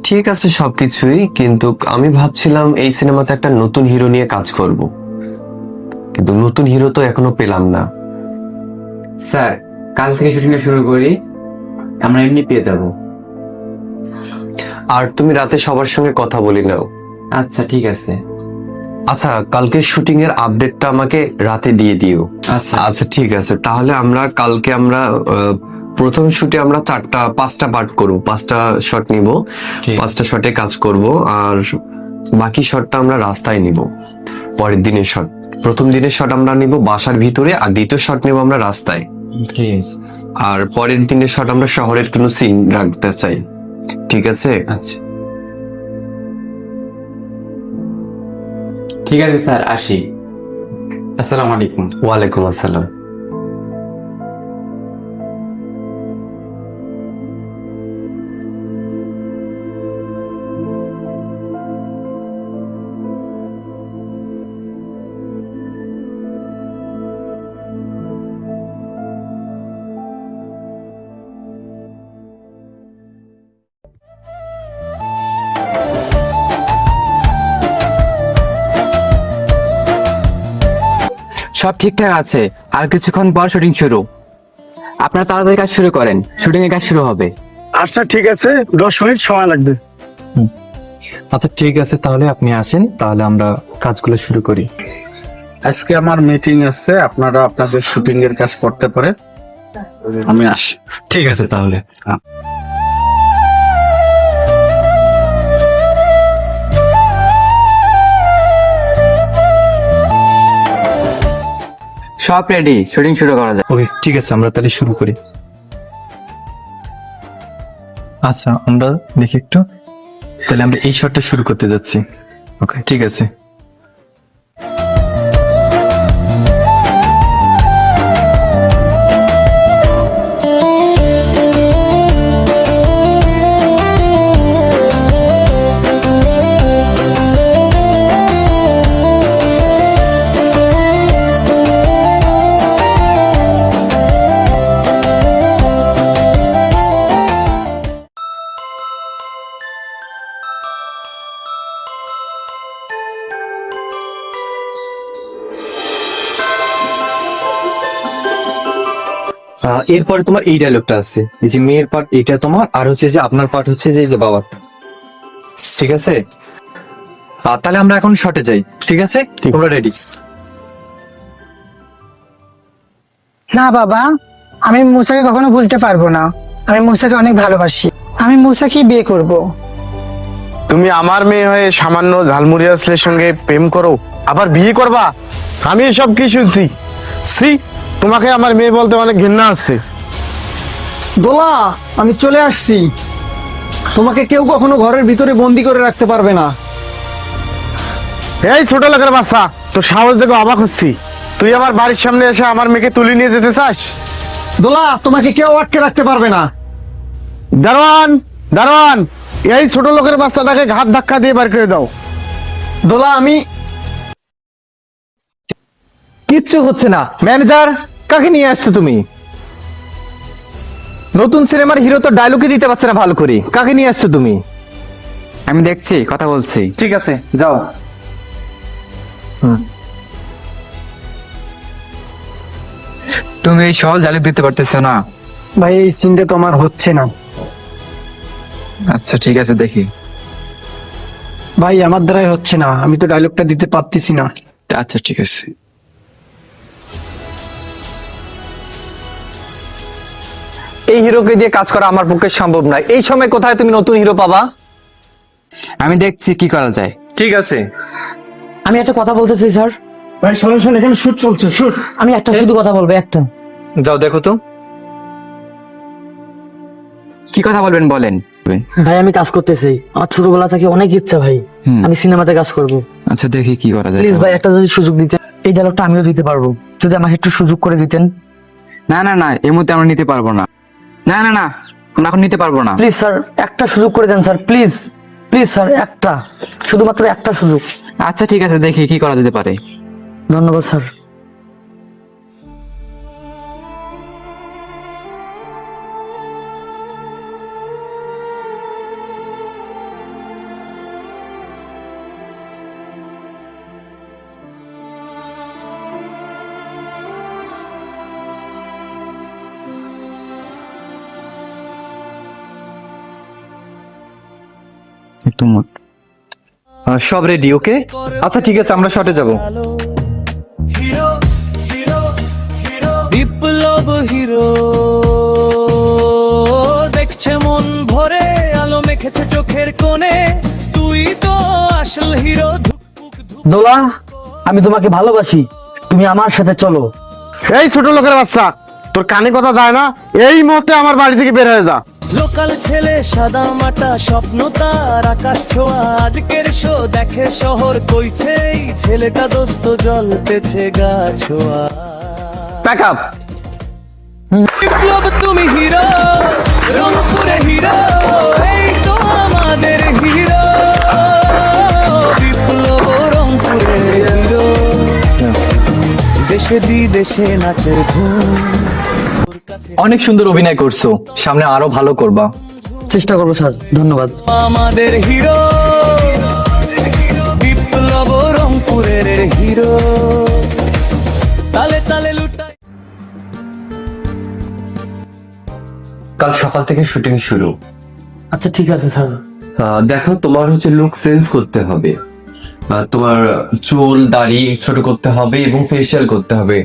M: ঠিক আছে সবকিছুই, কিন্তু আমি ভাবছিলাম এই সিনেমাতে একটা নতুন হিরো নিয়ে কাজ করব, কিন্তু নতুন হিরো তো এখনো পেলাম না।
N: স্যার, কাল থেকে শুটিংটা শুরু করি, আমরা এমনি পেয়ে যাবো।
M: আর তুমি রাতে সবার সঙ্গে কথা বলি নাও।
N: আচ্ছা ঠিক আছে।
M: আচ্ছা, কালকে শুটিং এর আপডেটটা আমাকে রাতে দিয়ে দিও।
N: আচ্ছা
M: আচ্ছা ঠিক আছে, তাহলে কালকে আমরা প্রথম শুটে আমরা 5টা পার্ট করব, 5টা শট নিব, 5টা শটে কাজ করব, আর বাকি শটটা আমরা রাস্তায় নিব। পরের দিনের শট, প্রথম দিনের শট আমরা নিব বাসার ভিতরে, আর দ্বিতীয় শট নিব আমরা রাস্তায়।
N: ঠিক আছে।
M: আর পরের দিনের শট আমরা শহরের কোনো সিন রাখতে চাই। ঠিক আছে?
N: আচ্ছা ঠিক আছে স্যার, আসি। আসসালামু আলাইকুম।
M: ওয়ালাইকুম আসসালাম।
N: সব ঠিকঠাক আছে, আর কিছুক্ষণ পর শুটিং শুরু। আপনারা তাড়াতাড়ি কাজ শুরু করেন, শুটিং এর কাজ শুরু হবে।
F: আচ্ছা ঠিক আছে, 10 মিনিট সময় লাগবে।
L: আচ্ছা ঠিক আছে, তাহলে আপনি আসেন, তাহলে আমরা কাজগুলো শুরু করি। আজকে আমার মিটিং আছে, আপনারা আপনাদের শুটিং এর কাজ করতে পারে, আমি আসি।
M: ঠিক আছে তাহলে।
N: সব রেডি, শুটিং শুরু করা যায়।
L: ওকে ঠিক আছে, আমরা তাহলে শুরু করি। আচ্ছা আমরা দেখি একটু, তাহলে আমরা এই শটটা শুরু করতে যাচ্ছি। ওকে ঠিক আছে।
M: এরপরে তোমার এই ডায়লগটা আছে, এই যে মেয়ের পার্ট এটা তোমার, আর হচ্ছে যে আপনার পার্ট হচ্ছে যে এই যে বাবার। ঠিক আছে? তাহলে আমরা এখন শটে যাই। ঠিক আছে, তোমরা রেডি?
G: না বাবা, আমি মুসাকে কখনো ভুলতে পারবো না। আমি মুসাকে অনেক ভালোবাসি, আমি মুসাকে বিয়ে করব।
F: তুমি আমার মেয়ে হয়ে সামান্য ঝালমুড়িয়া ছেলের সঙ্গে প্রেম করো, আবার বিয়ে করবা? আমি এসব কি শুনছি? তোমাকে আমার মেয়ে বলতে অনেক ঘৃণা আছে।
D: দোলা, আমি চলে আসছি। তোমাকে কেউ কখনো ঘরের ভিতরে বন্দি করে রাখতে পারবে না।
F: এই ছোট লোকের বাচ্চা, তো সাহস দেখে অবাক হচ্ছি। তুই আমার বাড়ির সামনে এসে আমার মেয়েকে তুলে নিয়ে যেতে চাস?
D: দোলা, তোমাকে কেউ আটকে রাখতে পারবে না।
F: দারোয়ান, দারোয়ান, এই ছোট লোকের বাচ্চাটাকে ঘাট ধাক্কা দিয়ে বার করে দাও।
D: দোলা, আমি কিচ্ছু হচ্ছে না। ম্যানেজার, কাকে নিয়ে আসছো তুমি? নতুন সিনেমার হিরো তো ডায়লগই দিতে পারছে না ভালো করে, কাকে নিয়ে আসছো তুমি?
N: আমি দেখছি, কথা বলছি।
D: ঠিক আছে, যাও।
N: তুমি এই সহজ ডায়লগ দিতে পারতেছো না?
G: ভাই এই সিনটা তো আমার হচ্ছে না।
N: আচ্ছা ঠিক আছে, দেখি।
G: ভাই আমার দ্বারাই হচ্ছে না, আমি তো ডায়লগটা দিতে পারতেছি না।
N: আচ্ছা ঠিক আছে।
F: এই হিরোকে দিয়ে কাজ করা আমার পক্ষে সম্ভব নয়। এই সময় কোথায় তুমি নতুন হিরো পাবা?
N: আমি দেখছি কি করা যায়।
F: ঠিক আছে।
D: আমি একটা কথা বলতে চাই স্যার।
E: ভাই শোনো শোনো, এখানে শুট চলছে, শুট।
D: আমি একটা শুধু কথা বলবো, একটা।
F: যাও দেখো তো।
N: কি কথা বলবেন বলেন।
D: ভাই আমি কাজ করতে চাই, আমার ছোটবেলা থেকে অনেক ইচ্ছা ভাই, আমি সিনেমাতে কাজ করব।
N: আচ্ছা দেখি কি করা যায়।
D: প্লিজ ভাই একটা যদি সুযোগ দিতেন, এই ডায়লগটা আমিও দিতে পারবো, যদি আমাকে একটু সুযোগ করে দিতেন।
N: না না না, এই মুহূর্তে আমরা নিতে পারবো না। না না না, আমরা এখন নিতে পারবো না।
D: প্লিজ স্যার একটা সুযোগ করে দেন স্যার, প্লিজ প্লিজ স্যার, একটা, শুধুমাত্র একটা সুযোগ।
N: আচ্ছা ঠিক আছে, দেখি কি করা যেতে পারে।
D: ধন্যবাদ স্যার।
F: সব রেডি? ওকে, আচ্ছা ঠিক আছে, আমরা শটে যাব।
I: হিরো হিরো হিরো বিপ্লব হিরো, দেখছে মন ভরে, আলো মেখেছে চোখের কোণে, তুই তো আসল হিরো।
D: দোলা, আমি তোমাকে ভালোবাসি, তুমি আমার সাথে চলো।
F: এই ছোট লোকের বাচ্চা, তোর কানে কথা যায় না? এই মুহূর্তে আমার বাড়ি থেকে বের হয়ে যা।
I: লোকাল ছেলে সাদা মাটা, স্বপ্ন তার আকাশ ছোঁয়া, আজকের শো দেখে শহর কইছে এই ছেলেটা দোস্ত জ্বলতেছে গা ছোঁয়া।
F: Pack up.
I: বিপ্লব তুমি হিরো, রংপুরে হিরো, এই তো আমাদের হিরো। বিপ্লব রংপুরের হিরো, দেশে বিদেশে নাচের ধুম।
F: অনেক সুন্দর অভিনয় করছো, সামনে আরো ভালো করবা।
D: চেষ্টা করবো স্যার, ধন্যবাদ।
I: আমাদের হিরো বিপ্লব রংপুরের হিরো, তালে তালে লুটাই।
M: কাল সকাল থেকে শুটিং শুরু।
D: আচ্ছা ঠিক আছে স্যার।
M: দেখো, তোমার হচ্ছে লুক চেঞ্জ করতে হবে, তোমার চুল দাড়ি ছোট করতে হবে এবং ফেসিয়াল করতে হবে।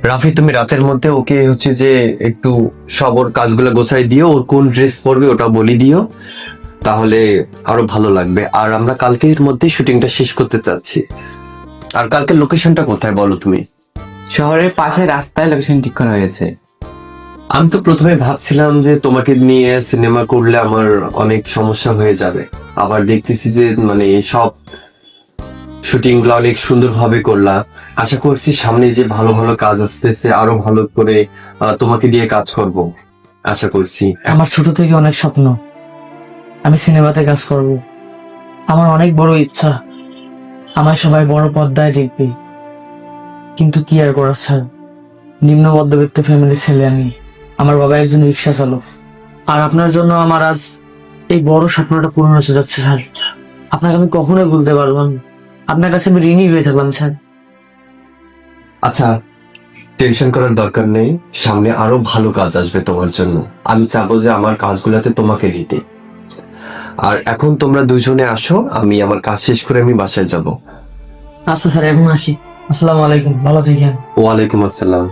M: রাফি, তুমি রাতের মধ্যে ওকে হচ্ছে যে একটু সব ওর কাজগুলো গোছাই দিও, ওর কোন ড্রেস পরবে ওটা বলি দিও, তাহলে আরো ভালো লাগবে। আর আমরা কালকের মধ্যেই শুটিংটা শেষ করতে চাচ্ছি। আর কালকে লোকেশনটা কোথায় বলো তুমি?
N: শহরের পাশে রাস্তায় লোকেশন ঠিক করা হয়েছে।
M: আমি তো প্রথমে ভাবছিলাম যে তোমাকে নিয়ে সিনেমা করলে আমার অনেক সমস্যা হয়ে যাবে, আবার দেখতেছি যে মানে সব শুটিং গুলো অনেক সুন্দর ভাবে করলা। আশা করছি সামনে যে ভালো ভালো কাজ আসতেছে আরো ভালো করে তোমাকে দিয়ে কাজ করব আশা করছি।
D: আমার ছোট থেকে অনেক স্বপ্ন, আমি সিনেমাতে কাজ করব। আমার অনেক বড় ইচ্ছা, আমার সবাই বড় পর্দায় দেখবে। কিন্তু কি আর করার স্যার, নিম্ন মধ্যবিত্ত ফ্যামিলির ছেলে আমি। আমার বাবা একজন রিক্সা চালক, আর আপনার জন্য আমার আজ এই বড় স্বপ্নটা পূরণ হতে যাচ্ছে স্যার। আপনাকে আমি কখনোই ভুলতে পারবো না, আপনার কাছে আমি ঋণী হয়ে থাকলাম স্যার।
M: আচ্ছা, টেনশন করার দরকার নেই, সামনে আরো ভালো কাজ আসবে তোমার জন্য। আমি চাবো যে আমার কাজগুলোতে তোমাকে নিতে। আর এখন তোমরা দুজনে আসো, আমি আমার কাজ শেষ করে আমি বাসায় যাব।
D: আচ্ছা স্যার, এখন আসি। আসসালামু আলাইকুম, ভালো থাকেন।
M: ওয়ালাইকুম আসসালাম।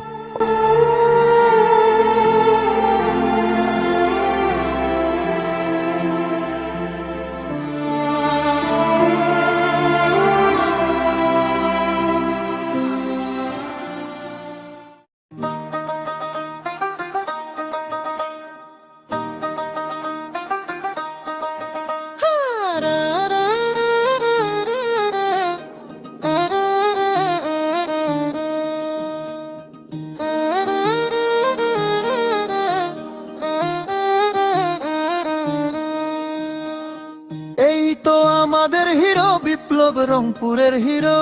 I: এই তো আমাদের হিরো বিপ্লব রংপুরের হিরো,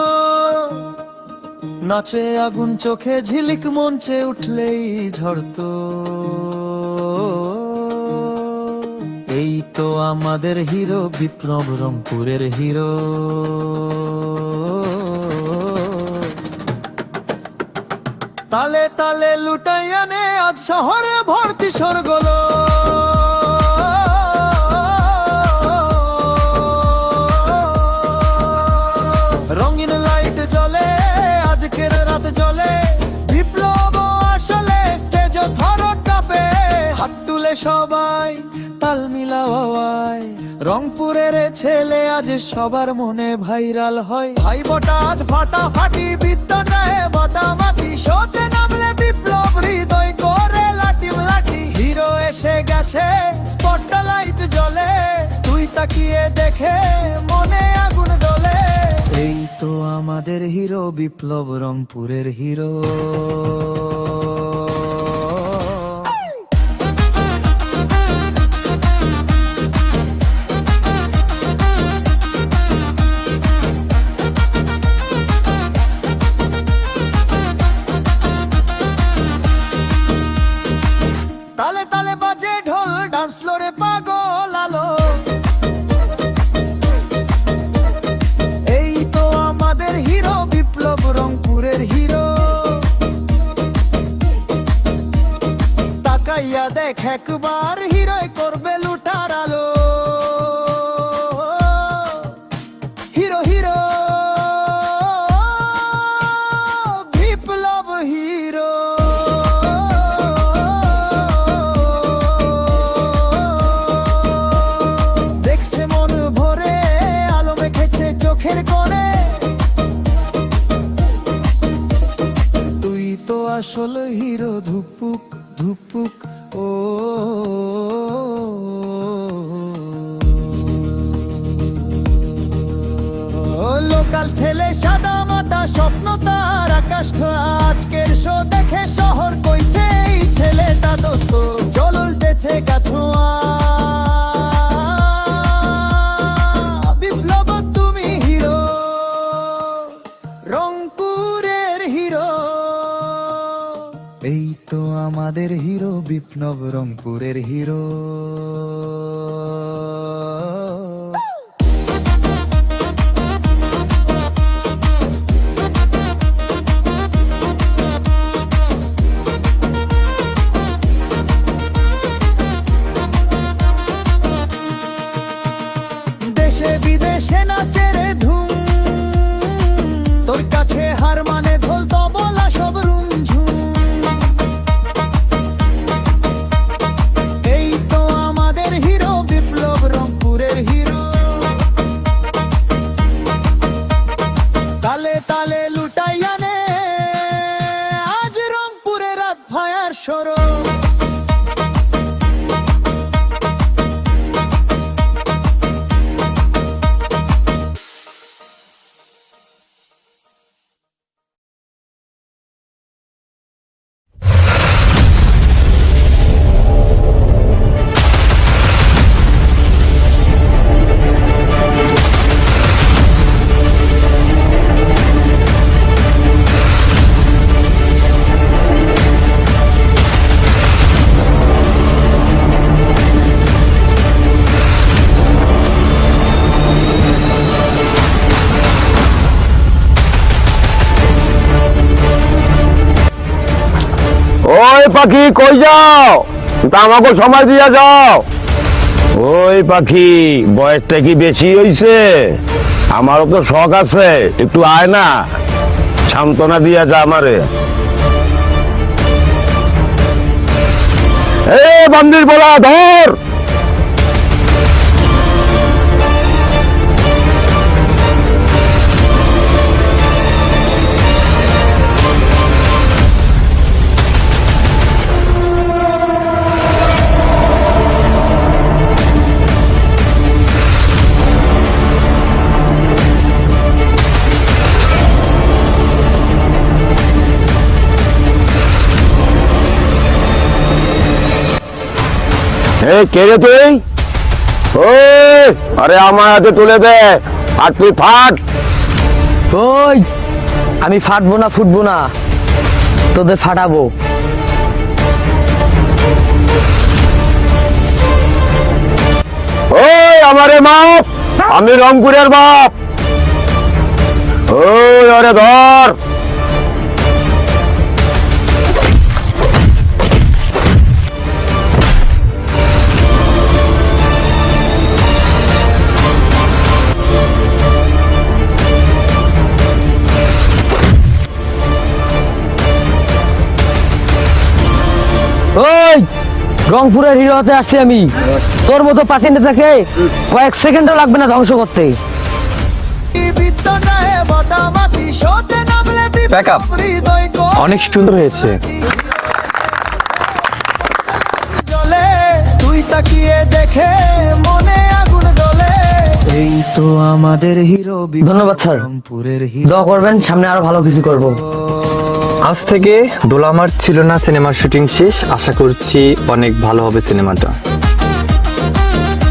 I: নাচে আগুন চোখে ঝিলিক মঞ্চে উঠলেই ঝরতো। এই তো আমাদের হিরো বিপ্লব রংপুরের হিরো, তালে তালে লুটাই আনে আজ শহরে ভর্তি সরগোলো। রঙিন লাইট জ্বলে আজকের রাত জ্বলে, বিপ্লব আসলে স্টেজ থর কাঁপে, হাত বলে সবাই তাল মিলাওয়ায়, রংপুরের ছেলে আজ সবার মনে ভাইরাল হয়। ভাই বটা আজ ফাটাফাটি, বিদ্যাটায় বাদামাটি, শোতে নামলে বিপ্লব হৃদয় করে লাটিম লাঠি। হিরো এসে গেছে, স্পটলাইট জ্বলে, তুই তাকিয়ে দেখে মনে আগুন জ্বলে। এই তো আমাদের হিরো বিপ্লব, রংপুরের হিরো। তালে তালে বাজে ঢোল, ডান্স ফ্লোরে পাগল আলো। এই তো আমাদের হিরো বিপ্লব, রংপুরের হিরো। তাকাইয়া দেখ একবার, হিরোই করবে লুটার আলো। হিরো হিরো বিপ্লব হিরো। দেখছে মন ভরে, আলো মেখেছে চোখের কোণে। তুই তো আসল হিরো, ধুপুক ধুপুক ও। লোকাল ছেলে সাদা মাটা, স্বপ্ন তার আকাশ ছোঁয়া। আজকের শো দেখে শহর কইছে এই ছেলেটা দোস্ত, জ্বলতেছে গাছোয়া। বিপ্লব তুমি হিরো, রংপুরের হিরো। এই তো আমাদের হিরো বিপ্লব, রংপুরের হিরো। দেশে বিদেশে নাচে রে ধুম, তোর কাছে হার মানে ঢোল তবলা সব রুমঝুম। এই তো আমাদের হিরো বিপ্লব, রংপুরের হিরো। তালে তালে লুটাই আনে আজ রংপুরে রাত ভায়ার সরো।
F: ওই পাখি কই যাও? তা আমাকে সময় দিয়া যাও। ওই পাখি, বয়সটা কি বেশি হইছে? আমারও তো শখ আছে, একটু আয় না, সান্ত্বনা দিয়া যা আমারে। এ বান্দির বলা ধর। কে রে তুই? ওই আরে আমার হাতে তুলে দে, আর তুই ফাট।
D: ওই আমি ফাটবো না, ফুটবো না, তোদের ফাটাবো।
F: ওই আমারে মাপ, আমি রংপুরের বাপ। ওই আরে ধর।
D: ওই রংপুরের হিরো হতে আসছি আমি। তোর মতো পাতি নেতাকে কয়েক সেকেন্ডও লাগবে না ধ্বংস করতে।
K: ব্যাকআপ অনেক সুন্দর হয়েছে।
I: তুই তাকিয়ে দেখে মনে আগুন জ্বলে। এই তো আমাদের হিরো।
D: ধন্যবাদ স্যার, দোয়া করবেন, সামনে আরো ভালো কিছু করব।
K: আজ থেকে দোলামার ছিল না সিনেমার শুটিং শেষ। আশা করছি অনেক ভালো হবে সিনেমাটা।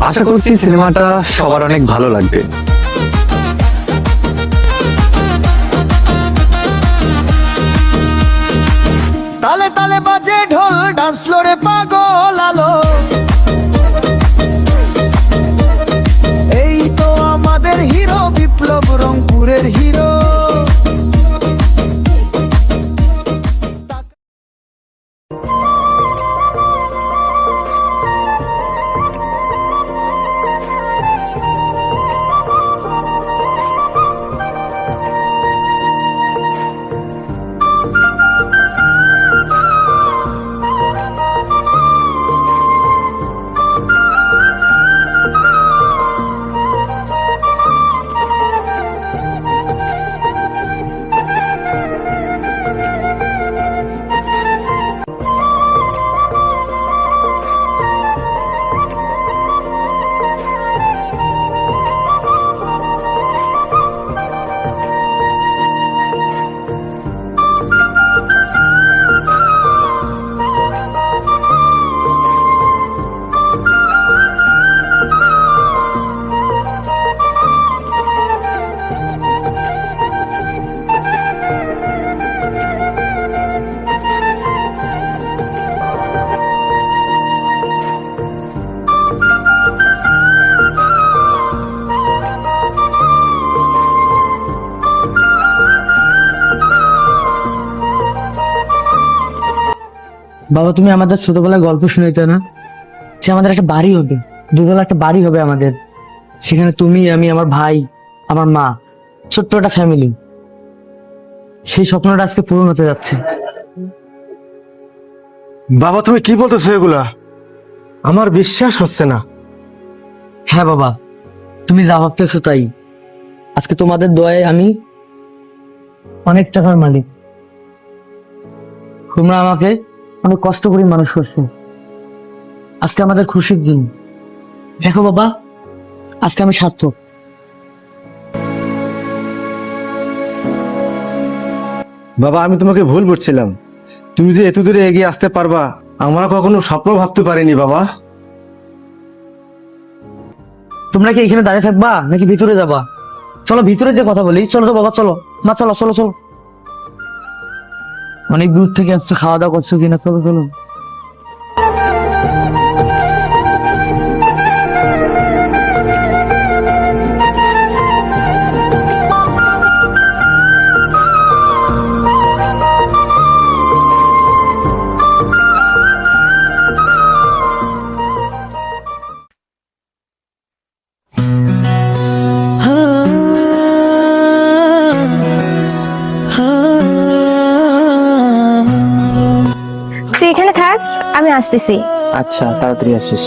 K: আশা করছি সিনেমাটা সবার অনেক ভালো লাগবে।
I: তালে তালে বাজে ঢোল, ডান্স ফ্লোরে পাগল আলো। এই তো আমাদের হিরো বিপ্লব, রংপুরের হিরো।
D: বাবা, তুমি আমাদের ছোটবেলায় গল্প শুনাইতে না যে আমাদের একটা বাড়ি হবে, দুবেলা একটা বাড়ি হবে আমাদের, সেখানে তুমি, আমি, আমার ভাই, আমার মা, ছোট্ট একটা ফ্যামিলি। সেই স্বপ্নটা আজকে পূরণ হতে যাচ্ছে।
B: বাবা তুমি কি বলতেছো এগুলা? আমার বিশ্বাস হচ্ছে না।
D: হ্যাঁ বাবা, তুমি যা ভাবতেছো তাই। আজকে তোমাদের দয়ায় আমি অনেক টাকার মালিক। তোমরা আমাকে অনেক কষ্ট করে মানুষ করছো। আজকে আমাদের খুশির দিন। দেখো বাবা, আজকে আমি সার্থক।
B: বাবা আমি তোমাকে ভুল বুঝছিলাম। তুমি যে এত দূরে এগিয়ে আসতে পারবা আমরা কখনো স্বপ্ন ভাবতে পারিনি বাবা।
D: তোমরা কি এখানে দাঁড়িয়ে থাকবা নাকি ভিতরে যাবা? চলো ভিতরে যে কথা বলি। চলো তো বাবা, চলো মা, চলো চলো চলো। অনেক দূর থেকে আসছো, খাওয়া দাওয়া করছো কিনা? চলো চলো।
H: তুই এখানে থাক, আমি আসতেছি।
K: আচ্ছা, তাড়াতাড়ি আসিস।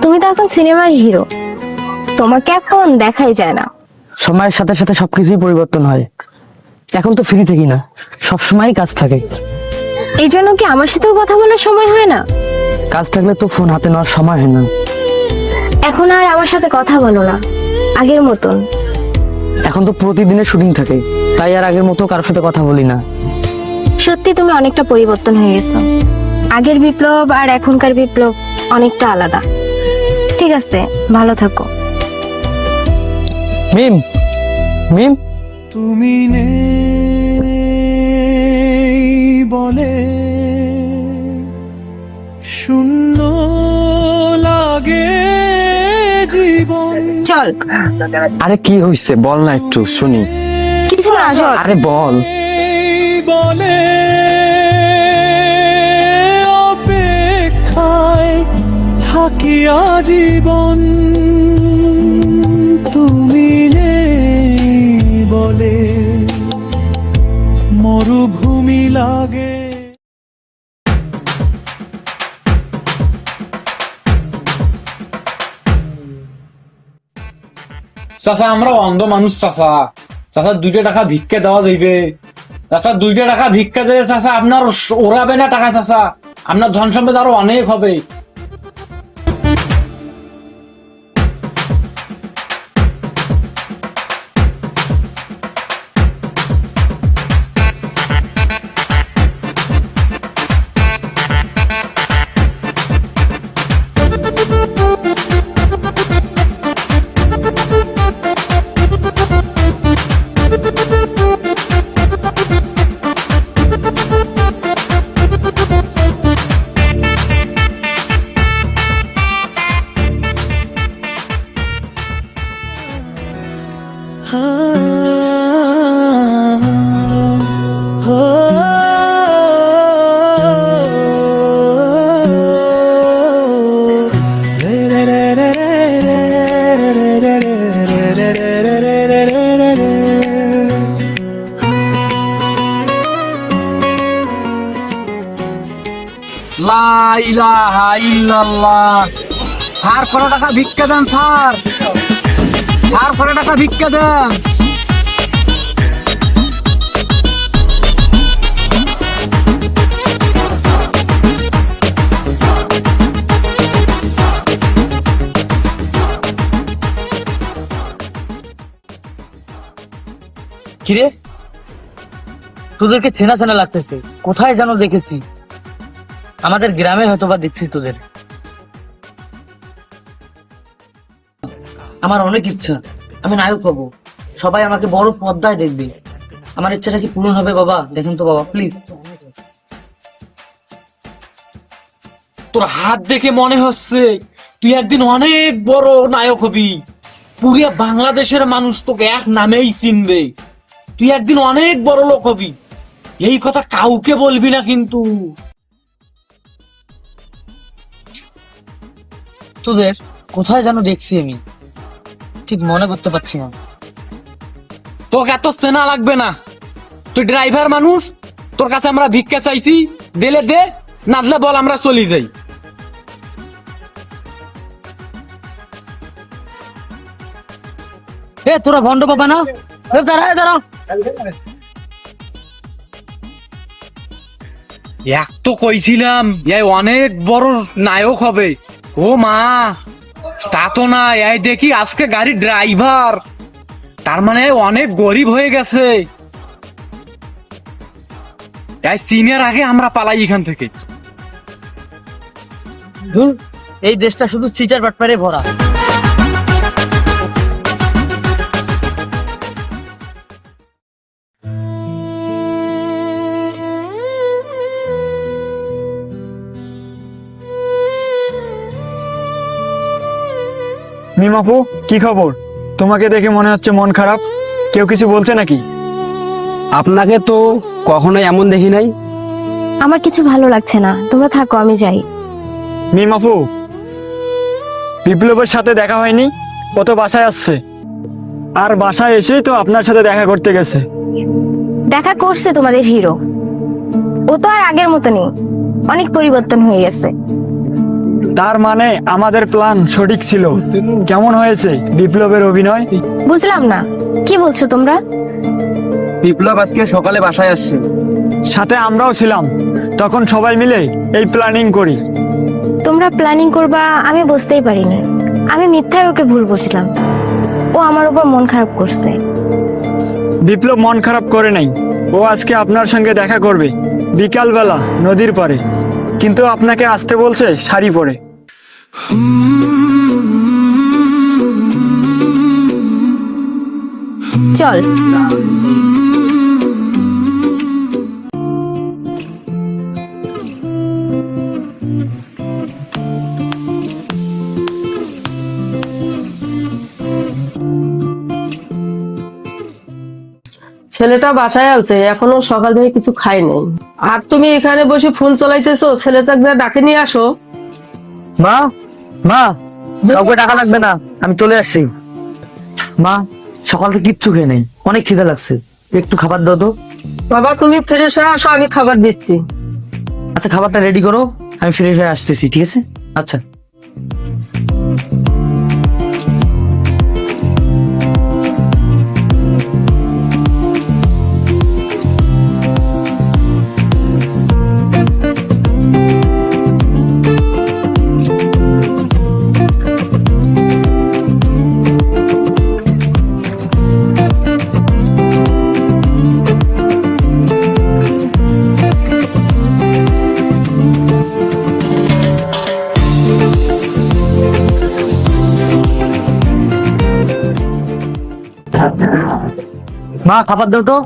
H: তুমি তো এখন সিনেমার হিরো, তোমাকে এখন দেখাই যায় না।
D: সময়ের সাথে সাথে সবকিছুই পরিবর্তন হয়। এখন তো ফ্রি থাকি না, সবসময় কাজ থাকে।
H: এই জন্য কি আমার সাথেও কথা বলার সময় হয় না?
D: কাজ থাকলে তো ফোন হাতে নেওয়ার সময় হয় না।
H: এখন আর আমার সাথে কথা বলো না আগের মতন।
D: এখন তো প্রতিদিনের শুটিং থাকে, তাই আর আগের মতো কারোর সাথে কথা বলি না।
H: সত্যি তুমি অনেকটা পরিবর্তন হয়ে গেছো। আগের বিপ্লব আর এখনকার বিপ্লব অনেকটা আলাদা। ঠিক আছে, ভালো থাকো।
D: মিম, মিম,
I: তুমি নেই বলে শূন্য লাগে জীবন।
H: চল।
K: আরে কি হইছে বল না, একটু শুনি।
H: কিছু না, চল।
K: আরে বল।
I: বলে অপেক্ষায় থাকি আজীবন, তুমি নেই বলে মরুভূমি লাগে।
J: চাচা আমরা অন্ধ মানুষ চাচা, চাচা 2 টাকা ভিক্ষা দেওয়া যাইবে? চাচা 2 টাকা ভিক্ষা দেবে চাচা, আপনার ওরাবে না টাকা চাচা, আপনার ধন সম্পদ আরো অনেক হবে। লা ইলাহা ইল্লাল্লাহ। স্যার 100 টাকা ভিক্ষা দেন স্যার, স্যার 100 টাকা ভিক্ষা দেন।
D: কিরে তোদেরকে চেনা চেনা লাগতেছে, কোথায় যেন দেখেছি, আমাদের গ্রামে হয়তোবা দেখছি তোদের। আমার অনেক ইচ্ছা আমি নায়ক হব, সবাই আমাকে বড় পর্দায় দেখবে। আমার ইচ্ছাটা কি পূরণ হবে বাবা? দেখেন তো বাবা প্লিজ।
J: তোর হাত দেখে মনে হচ্ছে তুই একদিন অনেক বড় নায়ক হবি, পুরিয়া বাংলাদেশের মানুষ তোকে এক নামেই চিনবে, তুই একদিন অনেক বড় লোক হবি। এই কথা কাউকে বলবি না কিন্তু।
D: তোদের কোথায় যেন দেখছি আমি, ঠিক মনে করতে পারছি না।
J: তোকে এত চেনা লাগবে না, তুই ড্রাইভার মানুষ, তোর কাছে আমরা ভিক্ষা চাইছি, দিলে দে, না দিলে বল আমরা চলে যাই।
D: এ তোরা ভন্ড বাবা না, দাঁড়া দাঁড়া।
J: এক তো কইছিলাম এই অনেক বড় নায়ক হবে, ও মা তা তো না, এই দেখি আজকে গাড়ি ড্রাইভার, তার মানে অনেক গরিব হয়ে গেছে। এই সিনের আগে আমরা পালাই এখান থেকে।
D: এই দেশটা শুধু চিটার বাটপারে ভরা।
E: মিমাপু কি খবর? তোমাকে দেখে মনে হচ্ছে মন খারাপ, কেউ কিছু বলছে নাকি?
M: আপনাকে তো কখনো এমন দেখি নাই।
H: আমার কিছু ভালো লাগছে না, তোমরা থাকো, আমি যাই।
E: মিমাপু, বিপ্লবের সাথে দেখা হয়নি, ও তো বাসায় আসছে, আর বাসায় এসেই তো আপনার সাথে দেখা করতে গেছে।
H: দেখা করছে তোমাদের হিরো, ও তো আর আগের মতো নেই, অনেক পরিবর্তন হয়ে গেছে।
E: তার মানে আমাদের প্ল্যান সঠিক ছিল। কেমন হয়েছে বিপ্লবের অভিনয়?
H: বুঝলাম না, কি বলছো তোমরা?
D: বিপ্লব আজকে সকালে বাসায় আসছে,
E: সাথে আমরাও ছিলাম, তখন সবাই মিলে এই প্ল্যানিং করি।
H: তোমরা প্ল্যানিং করবা আমি বুঝতেই পারিনি, আমি মিথ্যায় ওকে ভুল বুঝলাম, ও আমার উপর মন খারাপ করছে।
E: বিপ্লব মন খারাপ করে নাই, ও আজকে আপনার সঙ্গে দেখা করবে বিকালবেলা নদীর পাড়ে, কিন্তু আপনাকে আসতে বলছে শাড়ি পরে।
H: চল।
C: ছেলেটা বাসায় আছে, এখনো সকাল থেকে কিছু খাই নাই, আর তুমি এখানে বসে ফুল চলাইতেছো, ছেলে চাকদা ডাকে নিয়ে আসো।
E: মা,
D: মা, কাউকে টাকা লাগবে না, আমি চলে আসছি। মা, সকাল থেকে কিচ্ছু খেয়ে নেই, অনেক খিদে লাগছে, একটু খাবার দাও তো।
C: বাবা তুমি ফ্রেশ হয়ে আসো, আমি খাবার দিচ্ছি।
D: আচ্ছা, খাবারটা রেডি করো, আমি ফ্রেশ হয়ে আসতেছি, ঠিক আছে? আচ্ছা। মা, খাবার দাও তো।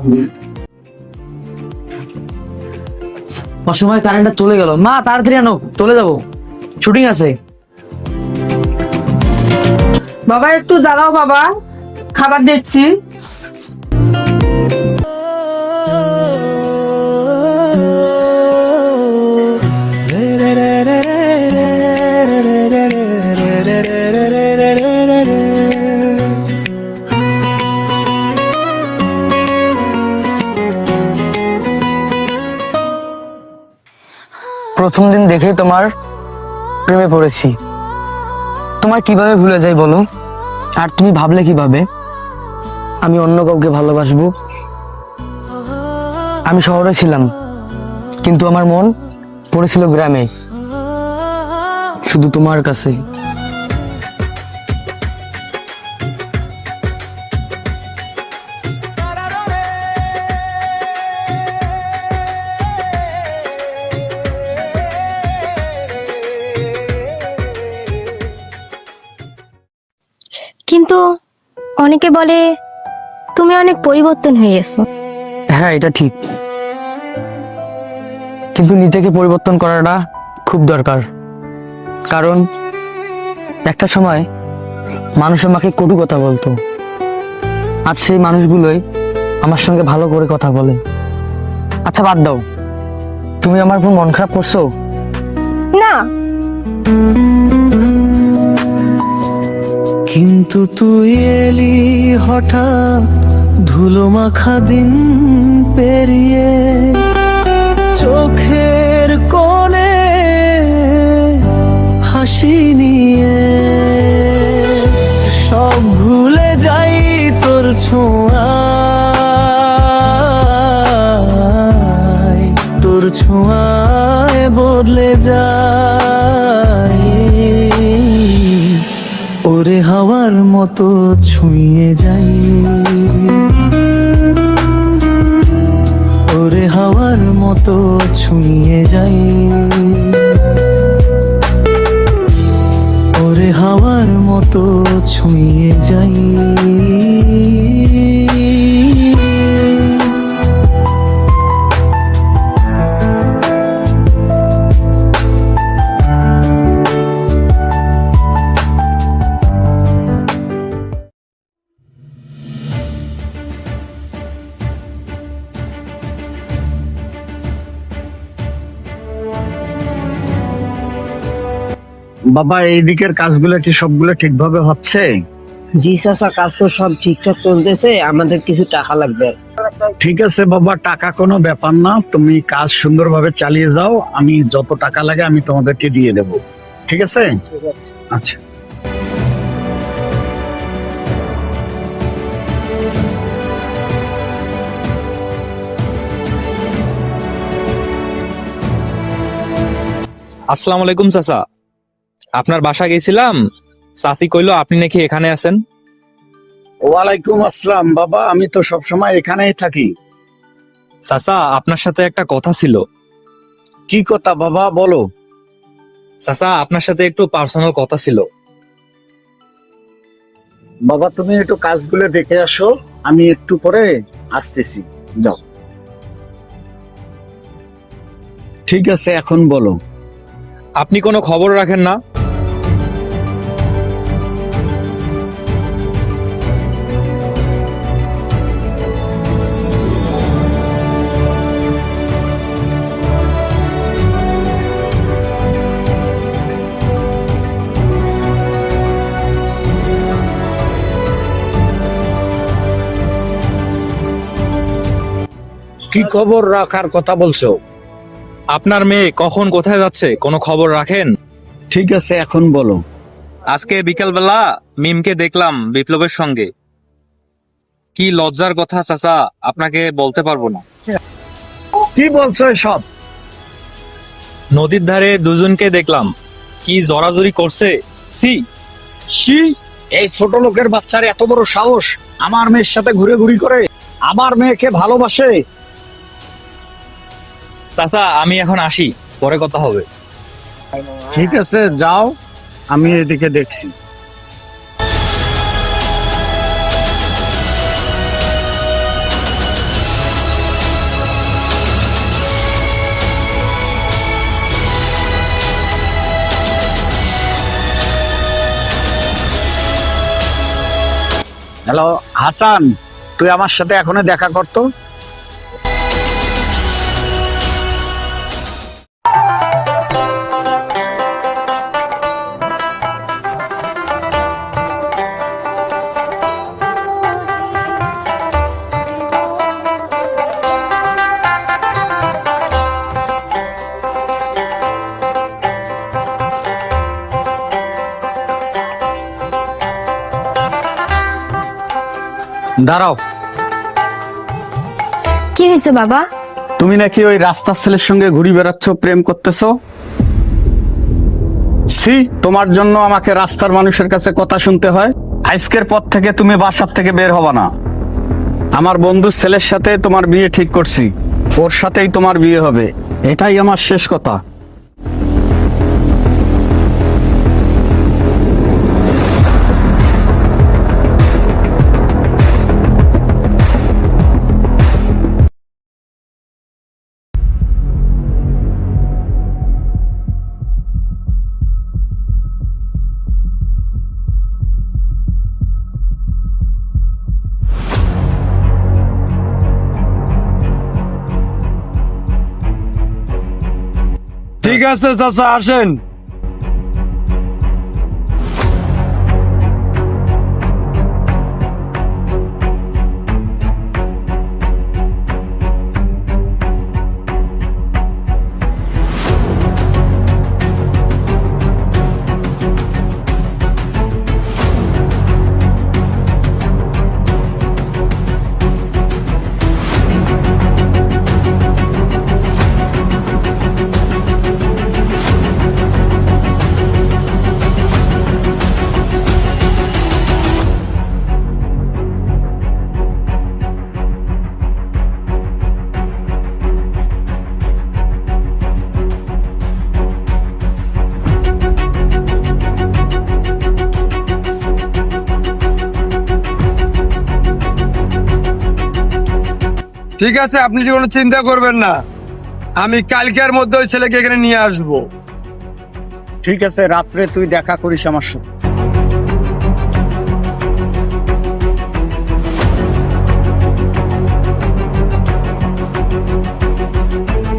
D: অসময় কারেন্টটা চলে গেল। মা, তাড়াতাড়ি আনো, চলে যাবো, শুটিং আছে।
C: বাবা একটু দাঁড়াও বাবা, খাবার দিচ্ছি।
D: প্রথম দিন দেখে তোমার প্রেমে পড়েছি। তোমার কিভাবে ভুলে যাই বলো? আর তুমি ভাবলে কিভাবে আমি অন্য কাউকে ভালোবাসবো? আমি শহরে ছিলাম, কিন্তু আমার মন পড়েছিল গ্রামে, শুধু তোমার কাছে।
H: কিন্তু অনেকে বলে তুমি অনেক পরিবর্তন হয়ে গেছো।
D: হ্যাঁ, এটা ঠিক, কিন্তু নিজেকে পরিবর্তন করাটা খুব দরকার। কারণ একটা সময় মানুষ আমাকে কটু কথা বলতো, আজ সেই মানুষগুলোই আমার সঙ্গে ভালো করে কথা বলে। আচ্ছা, বাদ দাও, তুমি আমার উপর মন খারাপ করছো?
H: না,
I: কিন্তু তুই এলি হঠাৎ ধুলো মাখা দিন পেরিয়ে, চোখের কোণে হাসি নিয়ে। সব ভুলে যাই তোর ছোঁয়ায়, তোর ছোঁয়ায় বদলে যায়। ওরে হাওয়ার মতো ছুঁয়ে যাই, ওরে হাওয়ার মতো ছুঁয়ে যাই, ওরে হাওয়ার মতো ছুঁয়ে যাই।
L: বাবা, এই দিকের কাজগুলো কি সবগুলো ঠিকভাবে হচ্ছে?
A: জি চাচা, কাজ তো সব ঠিকঠাক চলতেছে, আমাদের কিছু টাকা লাগবে।
L: ঠিক আছে বাবা, টাকা কোনো ব্যাপার না, তুমি কাজ সুন্দরভাবে চালিয়ে যাও, আমি যত টাকা লাগে আমি তোমাদেরকে দিয়ে দেব, ঠিক আছে?
A: ঠিক আছে।
L: আচ্ছা।
O: আসসালামু আলাইকুম চাচা, আপনার বাসা গেছিলাম, চাচি কইলো আপনি নাকি এখানে আছেন।
L: ওয়ালাইকুম আসসালাম বাবা, আমি তো সবসময় এখানেই থাকি।
O: চাচা, আপনার সাথে একটা কথা ছিল।
L: কি কথা বাবা, বলো।
O: চাচা, আপনার সাথে একটু পার্সোনাল কথা ছিল।
L: বাবা, তুমি একটু কাজগুলো দেখে আসো, আমি একটু পরে আসতেছি, যাও। ঠিক আছে, এখন বলো।
O: আপনি কোনো খবর রাখেন না?
L: কি খবর রাখার কথা বলছো?
O: আপনার মেয়ে কখন কোথায় যাচ্ছে কোনো খবর রাখেন?
L: ঠিক আছে, এখন বলো।
O: আজকে বিকালবেলা মিমকে দেখলাম বিপ্লবের সঙ্গে। কি লজ্জার কথা চাচা, আপনাকে বলতে পারবো না।
L: কি বলছো এসব?
O: নদীর ধারে দুজনকে দেখলাম, কি জড়াজড়ি করছে। সি,
L: কি এই ছোট লোকের বাচ্চার এত বড় সাহস আমার মেয়ের সাথে ঘুরে ঘুরি করে, আমার মেয়েকে ভালোবাসে?
O: চাচা আমি এখন আসি, পরে কথা হবে।
L: ঠিক আছে, যাও, আমি এদিকে দেখছি। হ্যালো হাসান, তুই আমার সাথে এখনো দেখা করতো? দাঁড়াও,
H: কি হয়েছে বাবা?
L: তুমি নাকি ওই রাস্তার ছেলের সঙ্গে ঘুরে বেড়াচ্ছ, প্রেম করতেছো? সি, তোমার জন্য আমাকে রাস্তার মানুষের কাছে কথা শুনতে হয়। আজকের পর থেকে তুমি বাসার থেকে বের হবা না। আমার বন্ধুর ছেলের সাথে তোমার বিয়ে ঠিক করছি, ওর সাথেই তোমার বিয়ে হবে, এটাই আমার শেষ কথা।
B: ঠিক আছে চাচা, আসেন। ঠিক আছে, আপনি কোনো চিন্তা করবেন না, আমি কালকের মধ্যে ওই ছেলেকে এখানে নিয়ে আসবো।
L: ঠিক আছে, রাত্রে তুই দেখা করিস আমার সাথে।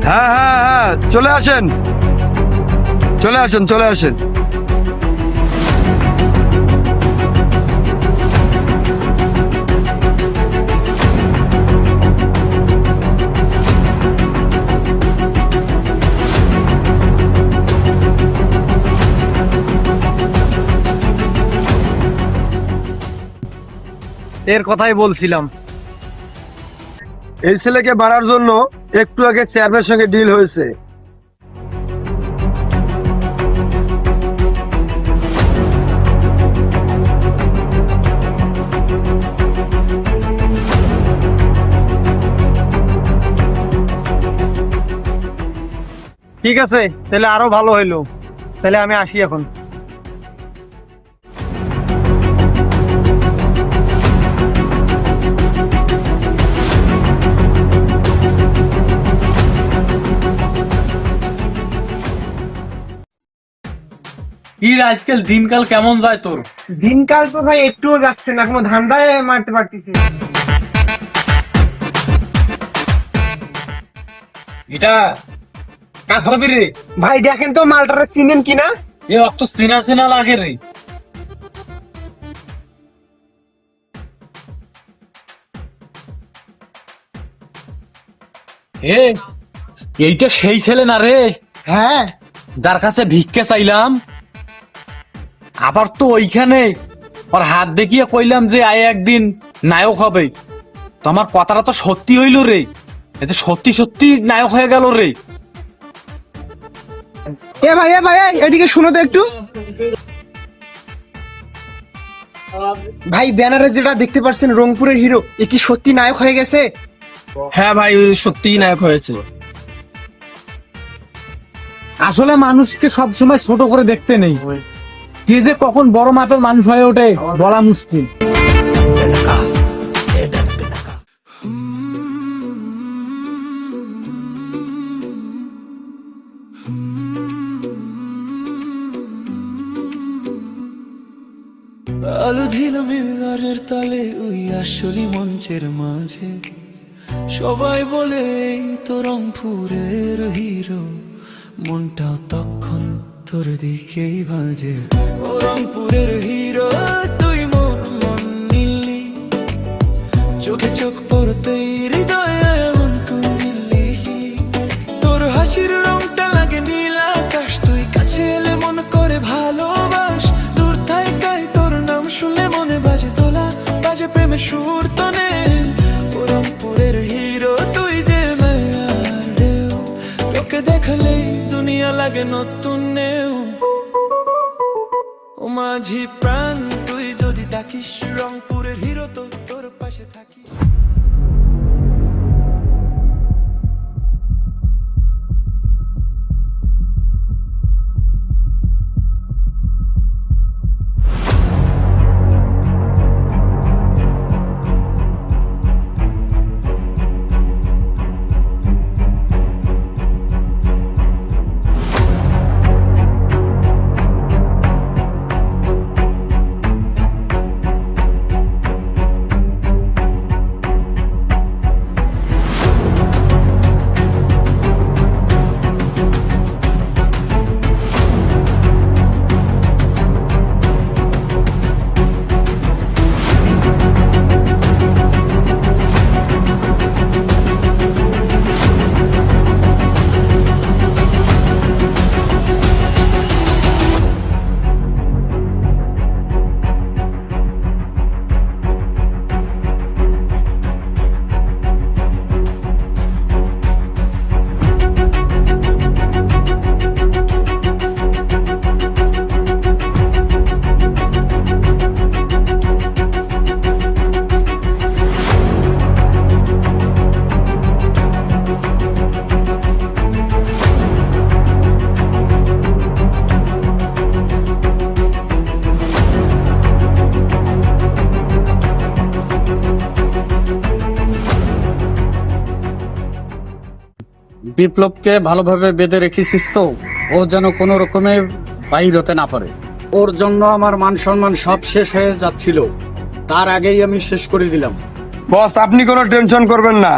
B: হ্যাঁ হ্যাঁ হ্যাঁ, চলে আসেন, চলে আসেন, চলে আসেন।
L: এর কথাই বলছিলাম।
B: এই ছেলেকে মারার জন্য একটু আগে চেয়ারম্যানের সঙ্গে ডিল হয়েছে।
L: ঠিক আছে, তাহলে আরো ভালো হইলো। তাহলে আমি আসি এখন।
J: আজকাল দিনকাল কেমন যায় তোর?
A: দিনকাল তো ভাই একটুও যাচ্ছে না, কোনো ধান্দায় মারতে পারতেছি।
J: এটা কাজ হবে রে
A: ভাই দেখেন তো মালটারে চিনেন কিনা?
J: এ অত চেনা চেনা লাগে রে। এ এইটা সেই ছেলে না রে?
G: হ্যাঁ,
J: যার কাছে ভিক্ষা চাইলাম, আবার তো ওইখানে ওর হাত দেখিয়ে কইলাম যে আয় একদিন নায়ক হবে। তো আমার কথাটা তো সত্যি হইল রে, এতে সত্যি সত্যি নায়ক হয়ে গেল রে।
G: এ ভাই এদিকে শুনো তো একটু। ভাই ব্যানারে যেটা দেখতে পাচ্ছেন রংপুরের হিরো, এ কি সত্যি নায়ক হয়ে গেছে?
A: হ্যাঁ ভাই, সত্যিই নায়ক হয়েছে।
J: আসলে মানুষকে সবসময় ছোট করে দেখতে নেই, কে যে কখন বড় মাপের মানুষ হয়ে ওঠে বলা মুশকিল।
I: আলো ঢিলো মিলারের তালে ওই আসলি মঞ্চের মাঝে সবাই বলে এই তো রংপুরের হিরো, মনটাও তখন তোর দিকেই বাজে। ও রংপুরের হিরো তুই মন নিলি, চোখে চোখ পড়তেই হৃদয়ে এমন কোন দিল্লি। তোর হাসির রংটা লাগে নীল আকাশ, তুই কাছে এলে মন করে ভালোবাস। দূর থাকাই তোর নাম শুনলে মনে বাজে দোলা, বাজে প্রেমের সুর তনে। ও রংপুরের হিরো তুই যে মায়ার ঢেউ, তোকে দেখলেই দুনিয়া লাগে নতুন নেও। ও মাঝি প্রাণ তুই যদি ডাকিস, রংপুরের হিরো তো তোর পাশে থাকি।
L: বিপ্লবকে ভালোভাবে বেঁধে রেখেছিস তো, ও যেন কোনো রকমে বাইর হতে না পারে। ওর জন্য আমার মান সম্মান সব শেষ হয়ে যাচ্ছিল, তার আগেই আমি শেষ করে দিলাম।
F: বস আপনি কোনো টেনশন করবেন না,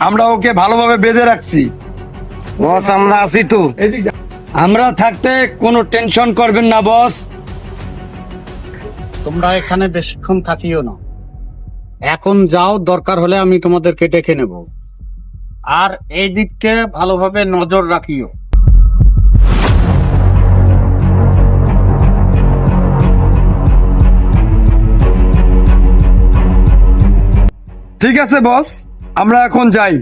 F: আমরা ওকে ভালোভাবে বেঁধে রাখছি। বস আমরা আছি তো।
L: আমরা থাকতে কোনো টেনশন করবেন না বস। তোমরা এখানে বেশিক্ষণ থাকিও না, এখন যাও, দরকার হলে আমি তোমাদেরকে ডেকে নেব। আর এই দিককে ভালোভাবে নজর রাখিও।
F: ঠিক আছে বস, আমরা এখন যাই।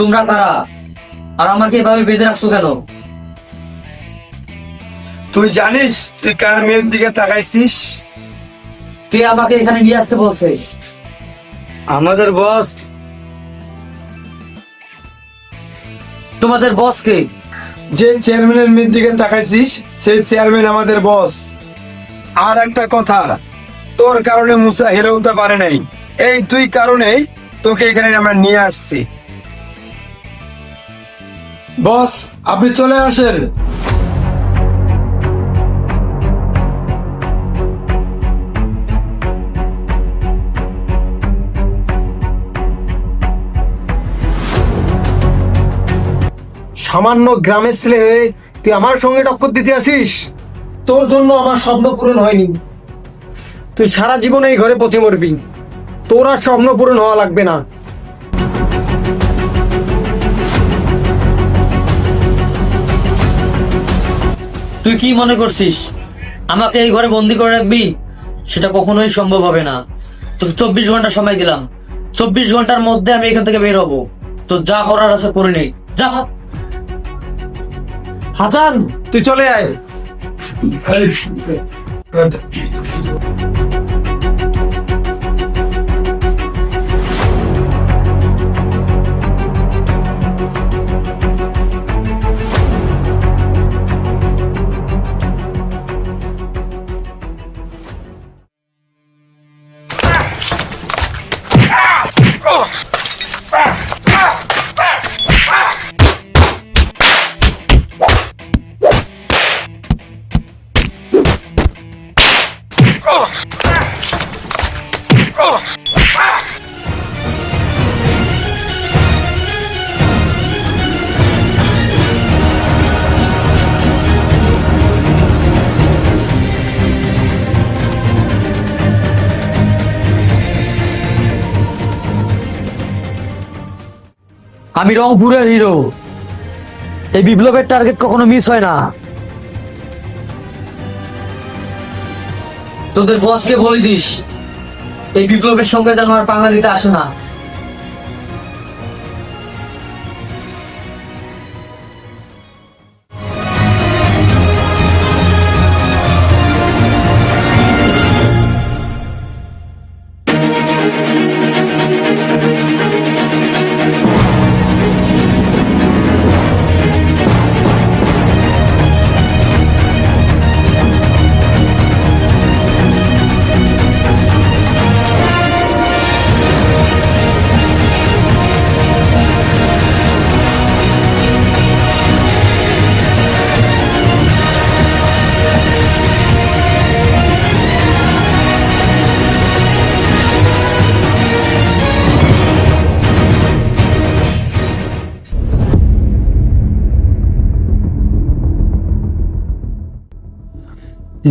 D: তোমরা কারা আর আমাকে এভাবে বেঁধে রাখছো কেন?
F: তুই জানিস তুই কার মেয়ের দিকে তাকাইছিস?
D: কে আমাকে এখানে নিয়ে আসতে বলছে?
L: আমাদের বস।
D: তোমাদের বস কে?
B: যে চেয়ারম্যানের মেয়ের দিকে তাকাইছিস সেই চেয়ারম্যান আমাদের বস। আর একটা কথা, তোর কারণে মুসা হেরে উঠতে পারে নাই, এই তুই কারণেই তোকে এখানে আমরা নিয়ে আসছি। বস আপনি চলে আসেন।
L: সামান্য গ্রামের ছেলে হয়ে তুই আমার সঙ্গে টক্কর দিতে আসিস? তোর জন্য আমার স্বপ্ন পূরণ হয়নি, তুই সারা জীবন এই ঘরে পচে মরবি, তোর আর স্বপ্ন পূরণ হওয়া লাগবে না।
D: তুই কি মনে করছিস আমাকে এই ঘরে বন্দি করে রাখবি? সেটা কখনোই সম্ভব হবে না। তোকে 24 ঘন্টা সময় দিলাম, 24 ঘন্টার মধ্যে আমি এখান থেকে বের হবো। তো যা করার আছে করে নেই, যা।
L: হাসান তুই চলে আয়।
D: আমি রংপুরের হিরো, এই বিপ্লবের টার্গেট কখনো মিস হয় না। তোদের বসকে বলে দিস এই বিপ্লবের সঙ্গে যেন আর পাঙ্গা নিতে আসে না।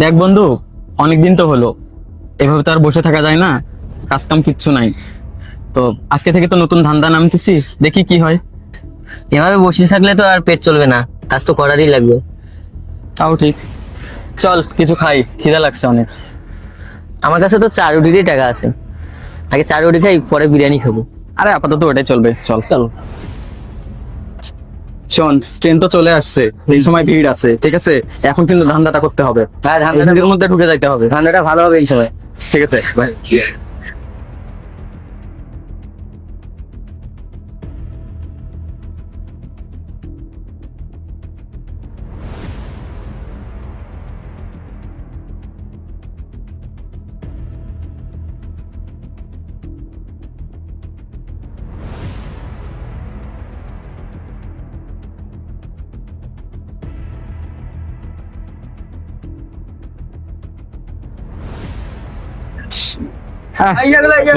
K: দেখ বন্ধু, অনেকদিন তো হলো, এভাবে তো আর বসে থাকা যায় না, কাজ কাম কিচ্ছু নাই। তো আজকে থেকে তো নতুন ধান্দা নামতেছি, দেখি কি হয়।
D: এভাবে বসে থাকলে তো আর পেট চলবে না, কাজ তো করারই লাগবে।
K: তাও ঠিক, চল কিছু খাই, খিদা লাগছে অনেক।
D: আমার কাছে তো 4 রুটিরই টাকা আছে, আগে 4 রুটি খাই, পরে বিরিয়ানি খাবো।
K: আরে আপাতত ওটাই চলবে, চল চল। শোন, ট্রেন তো চলে আসছে, এই সময় ভিড় আছে, ঠিক আছে? এখন কিন্তু ধান্দাটা করতে হবে,
D: হ্যাঁ,
K: ধান্দাটার মধ্যে ঢুকে যাইতে হবে।
D: ধান্দাটা ভালো হবে এই সময়,
K: ঠিক আছে ভাই।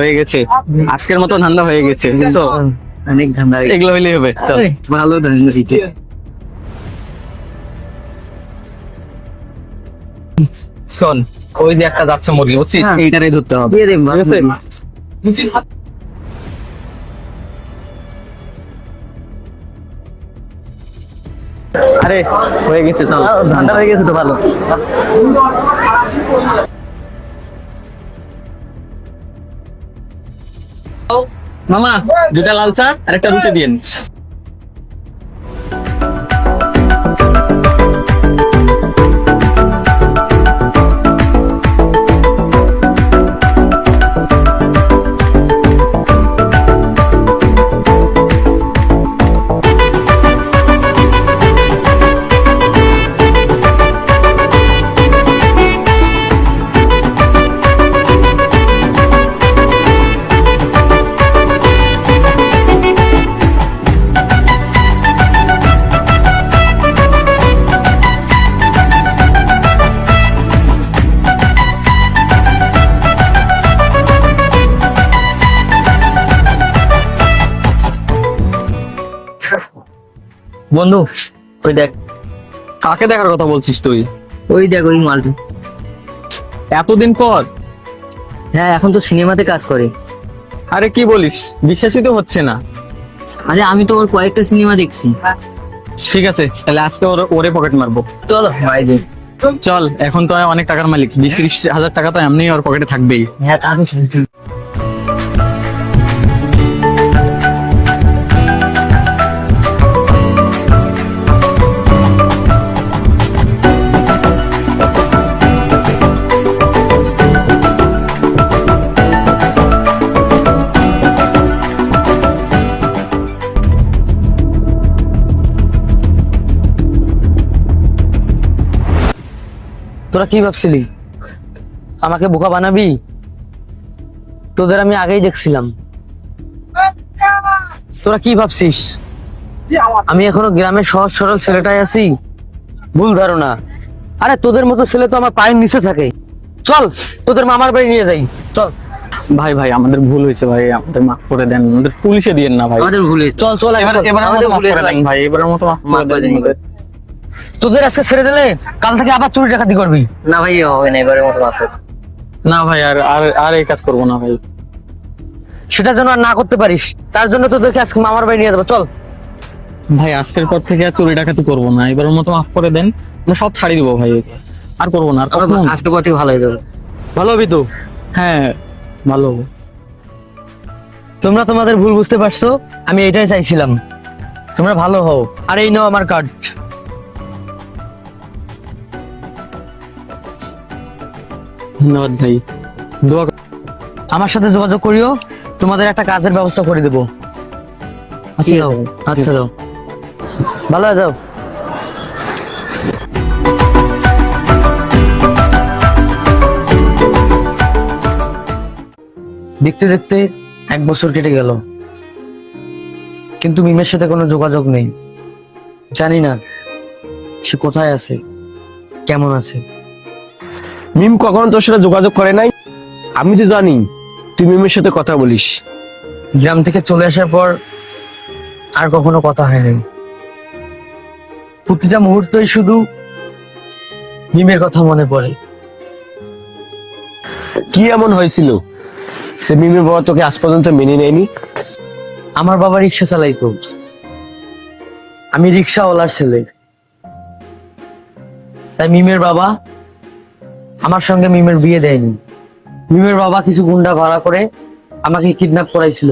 K: হয়ে গেছে, আজকের মতো ধান্দা হয়ে গেছে, বুঝছো?
D: অনেক ধান্দা,
K: এগুলো হইলেই হবে। চল।
D: ভালো ধান্দা দিতে।
K: শোন, ওই যে একটা যাচ্ছে মুরগি, বুঝছিস? এইটারই ধরতে হবে, ঠিক আছে? আরে হয়ে গেছে, চল।
D: ধান্দা হয়ে গেছে তো ভালো।
K: মামা 2টা লাল চা আর একটা রুটি দিন।
D: বন্ধু ওই দেখ,
K: কাকে দেখার কথা বলছিস তুই?
D: ওই দেখ ওই মালটা।
K: এতদিন পর?
D: হ্যাঁ, এখন তো সিনেমাতে কাজ করে।
K: আরে কি বলিস, বিশ্বাসই তো হচ্ছে না।
D: আরে আমি তো ওর কয়েকটা সিনেমা দেখছি।
K: ঠিক আছে, তাহলে আজকে ওরে পকেট মারবো।
D: চলো ভাই রে।
K: চল, এখন তো আমি অনেক টাকার মালিক, 30,000 টাকা তো এমনি ওর পকেটে থাকবেই।
D: হ্যাঁ তা তো ঠিক। তোরা কি ভাবছিলি আমাকে বোকা বানাবি? তোদের আমি আগেই দেখছিলাম। তোরা কি ভাবছিস আমি এখনো গ্রামের সহজ সরল ছেলেটাই আছি? ভুল ধারণা। আরে তোদের মতো ছেলে তো আমার পায়ের নিচে থাকে। চল তোদের মামার বাড়ি নিয়ে যাই, চল।
K: ভাই ভাই আমাদের ভুল হয়েছে ভাই, আমাদের মাফ করে দেন, আমাদের পুলিশে দিয়েন না ভাই।
D: আমাদের ভুল হয়েছে। চল চল
K: এবার আমাদের মাফ করে দেন ভাই, এবারের মতো মাফ করে দেন আমাদের।
D: তোদের আজকে ছেড়ে দিলে কাল থেকে আবার চুরি ডাকাতি করবি। না ভাই হবে না, এবারের মতো মাফ কর।
K: না ভাই, আর আর আর এই কাজ করবো না ভাই।
D: সেটা যেন আর না করতে পারিস, তার জন্য তোদেরকে আজকে মামার বাড়ি নিয়ে যাবো, চল।
K: ভাই আজকের পর থেকে আর চুরি ডাকাতি করবো না, এবারের মতো মাফ করে দেন, আমরা সব ছাড়ি দিব ভাই, আর করবো না। আর কখনো
D: আজকে পর থেকে ভালো হয়ে যাবে।
K: ভালো হবি তো? হ্যাঁ ভালো হবে।
D: তোমরা তোমাদের ভুল বুঝতে পারছো, আমি এটাই চাইছিলাম, তোমরা ভালো হও। আর এই নাও আমার কার্ড।
K: ধন্যবাদ ভাই, দোয়া
D: আমার সাথে যোগাযোগ করিও, তোমাদের একটা কাজের ব্যবস্থা করে দেবো। আচ্ছা যাও, আচ্ছা যাও, ভালো হয়ে যাও। দেখতে দেখতে 1 বছর কেটে গেল, কিন্তু মিমের সাথে কোনো যোগাযোগ নেই। জানি না সে কোথায় আছে, কেমন আছে।
B: মিম কখনো তোর সাথে যোগাযোগ করে নাই? আমি তো জানি তুই মিমের সাথে কথা বলিস।
D: গ্রাম থেকে চলে আসার পর আর কখনো কথা হয়নি। প্রতিটা মুহূর্তই শুধু মিমের কথা মনে পড়ে।
B: কি এমন হয়েছিল সে মিমের বাবা তোকে আজ পর্যন্ত মেনে নেয়নি?
D: আমার বাবা রিক্সা চালাইতো, আমি রিক্সাওয়ালার ছেলে, তাই মিমের বাবা আমার সঙ্গে মিমের বিয়ে দেয়নি। মিমের বাবা কিছু গুন্ডা ভাড়া করে আমাকে কিডন্যাপ করাইছিল,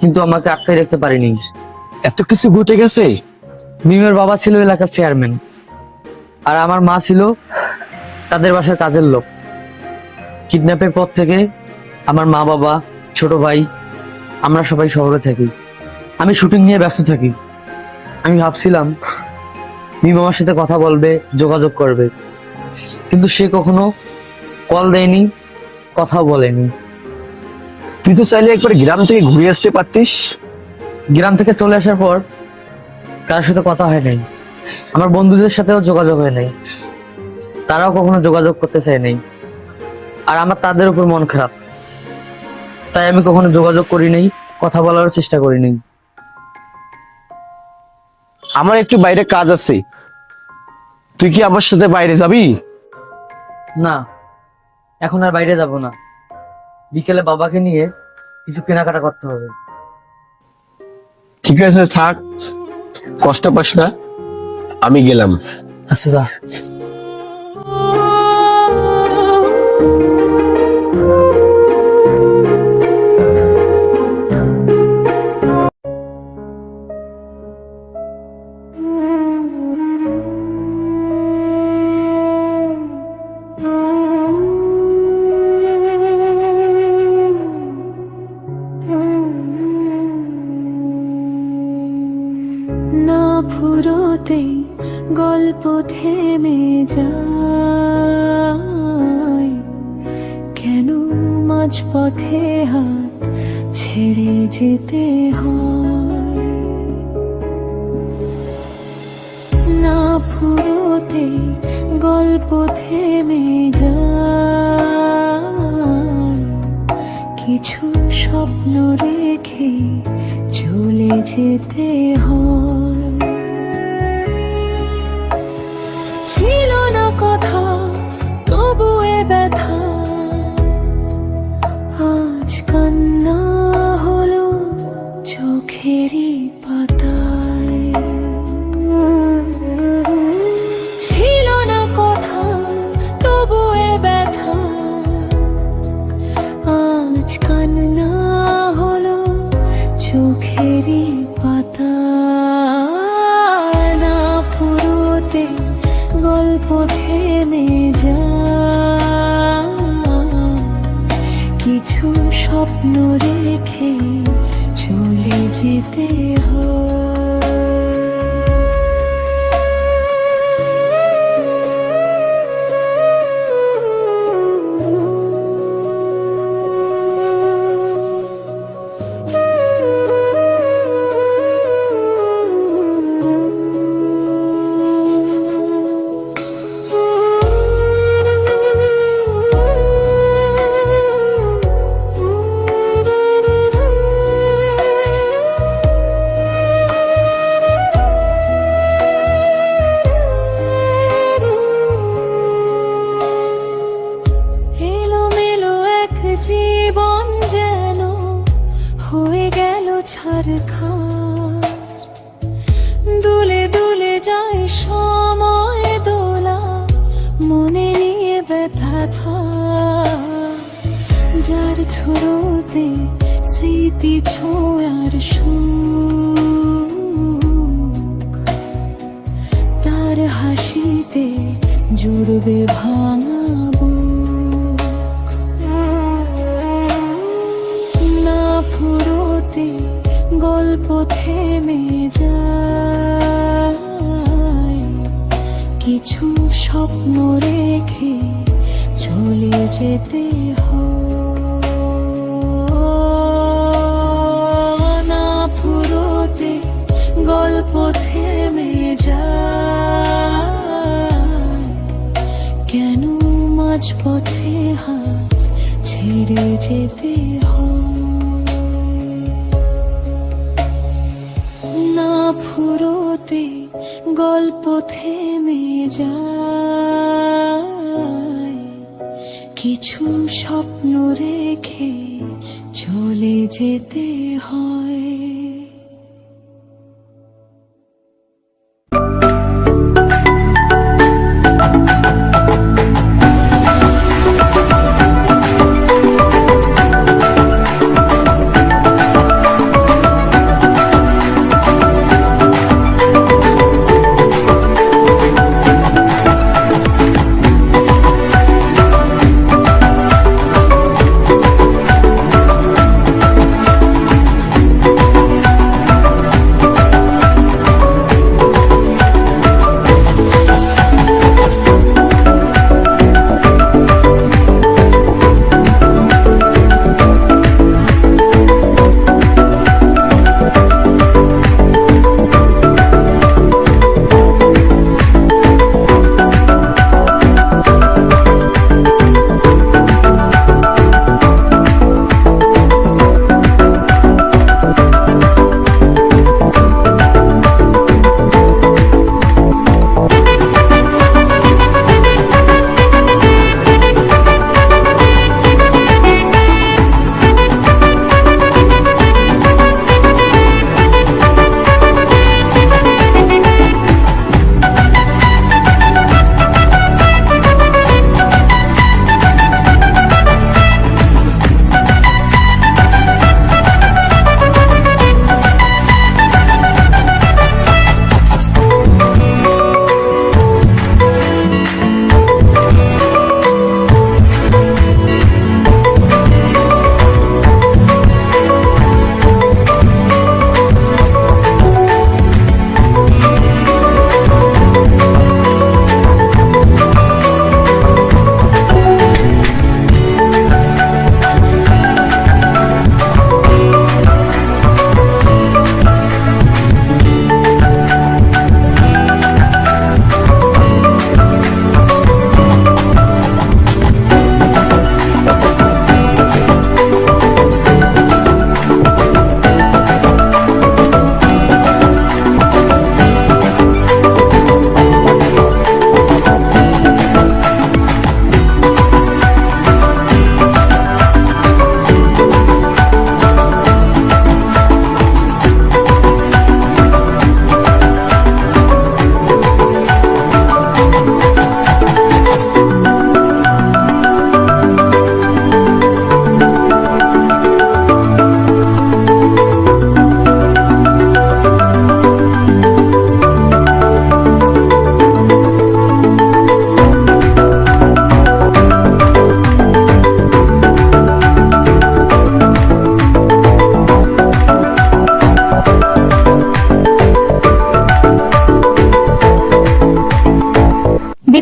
D: কিন্তু আমাকে আটকে রাখতে পারিনি।
B: এত কিছু ঘটে গেছে?
D: মিমের বাবা ছিল এলাকার চেয়ারম্যান, আর আমার মা ছিল তাদের বাসার কাজের লোক। কিডন্যাপের পর থেকে আমার মা বাবা, ছোট ভাই, আমরা সবাই শহরে থাকি। আমি শুটিং নিয়ে ব্যস্ত থাকি। আমি ভাবছিলাম মিম আমার সাথে কথা বলবে, যোগাযোগ করবে, কিন্তু সে কখনো কল দেয়নি, কথাও বলেনি।
B: তুই তো চাইলে একবার গ্রাম থেকে ঘুরে আসতে পারতিস।
D: গ্রাম থেকে চলে আসার পর কারোর সাথে কথা হয় নাই, আমার বন্ধুদের সাথেও যোগাযোগ হয় নাই, তারাও কখনো যোগাযোগ করতে চায় নাই। আর আমার তাদের উপর মন খারাপ, তাই আমি কখনো যোগাযোগ করি নাই, কথা বলার চেষ্টা করি নাই।
B: আমার একটু বাইরে কাজ আছে, তুই কি আমার সাথে বাইরে যাবি?
D: না, এখন আর বাইরে যাব না, বিকেলে বাবাকে নিয়ে কিছু কেনাকাটা করতে হবে।
B: ঠিক আছে থাক, কষ্ট পাস না, আমি গেলাম।
D: আচ্ছা যা।
P: না ফুরোতেই গল্প থেমে যায়, কেন মাঝপথে হাত ছেড়ে যেতে হয়। না ফুরোতেই গল্প থেমে যায়, কিছু স্বপ্ন রেখে চলে যেতে হয়। না কথা তবু এ ব্যথা, আজ কান্না হলো চোখেরই পাতায়। ছিল না কথা তবু এ ব্যথা, আজ কান্না হলো চোখেরই পাতা। না ফুরোতে গল্প থেমে যায়, কিছু স্বপ্ন রেখে চলে যেতে হয়। জীবন যেন হয়ে গেল ছারখার, দুলে দুলে যায় সময় দোলা, মনে নিয়ে ব্যথা থাক। যার ছোঁয়াতে স্মৃতি ছোঁয়ার সুখ, তার হাসিতে জুড়বে ভাঙা ফুরোতে গল্প থেমে যায়, কিছু স্বপ্ন রেখে চলে যেতে হয়। না ফুরোতে গল্প থেমে যায়, কেন মাঝপথে হাত ছেড়ে যেতে হয়। না ফুরোতে গল্প থেমে যায়, কিছু স্বপ্ন রেখে চলে যেতে হয়।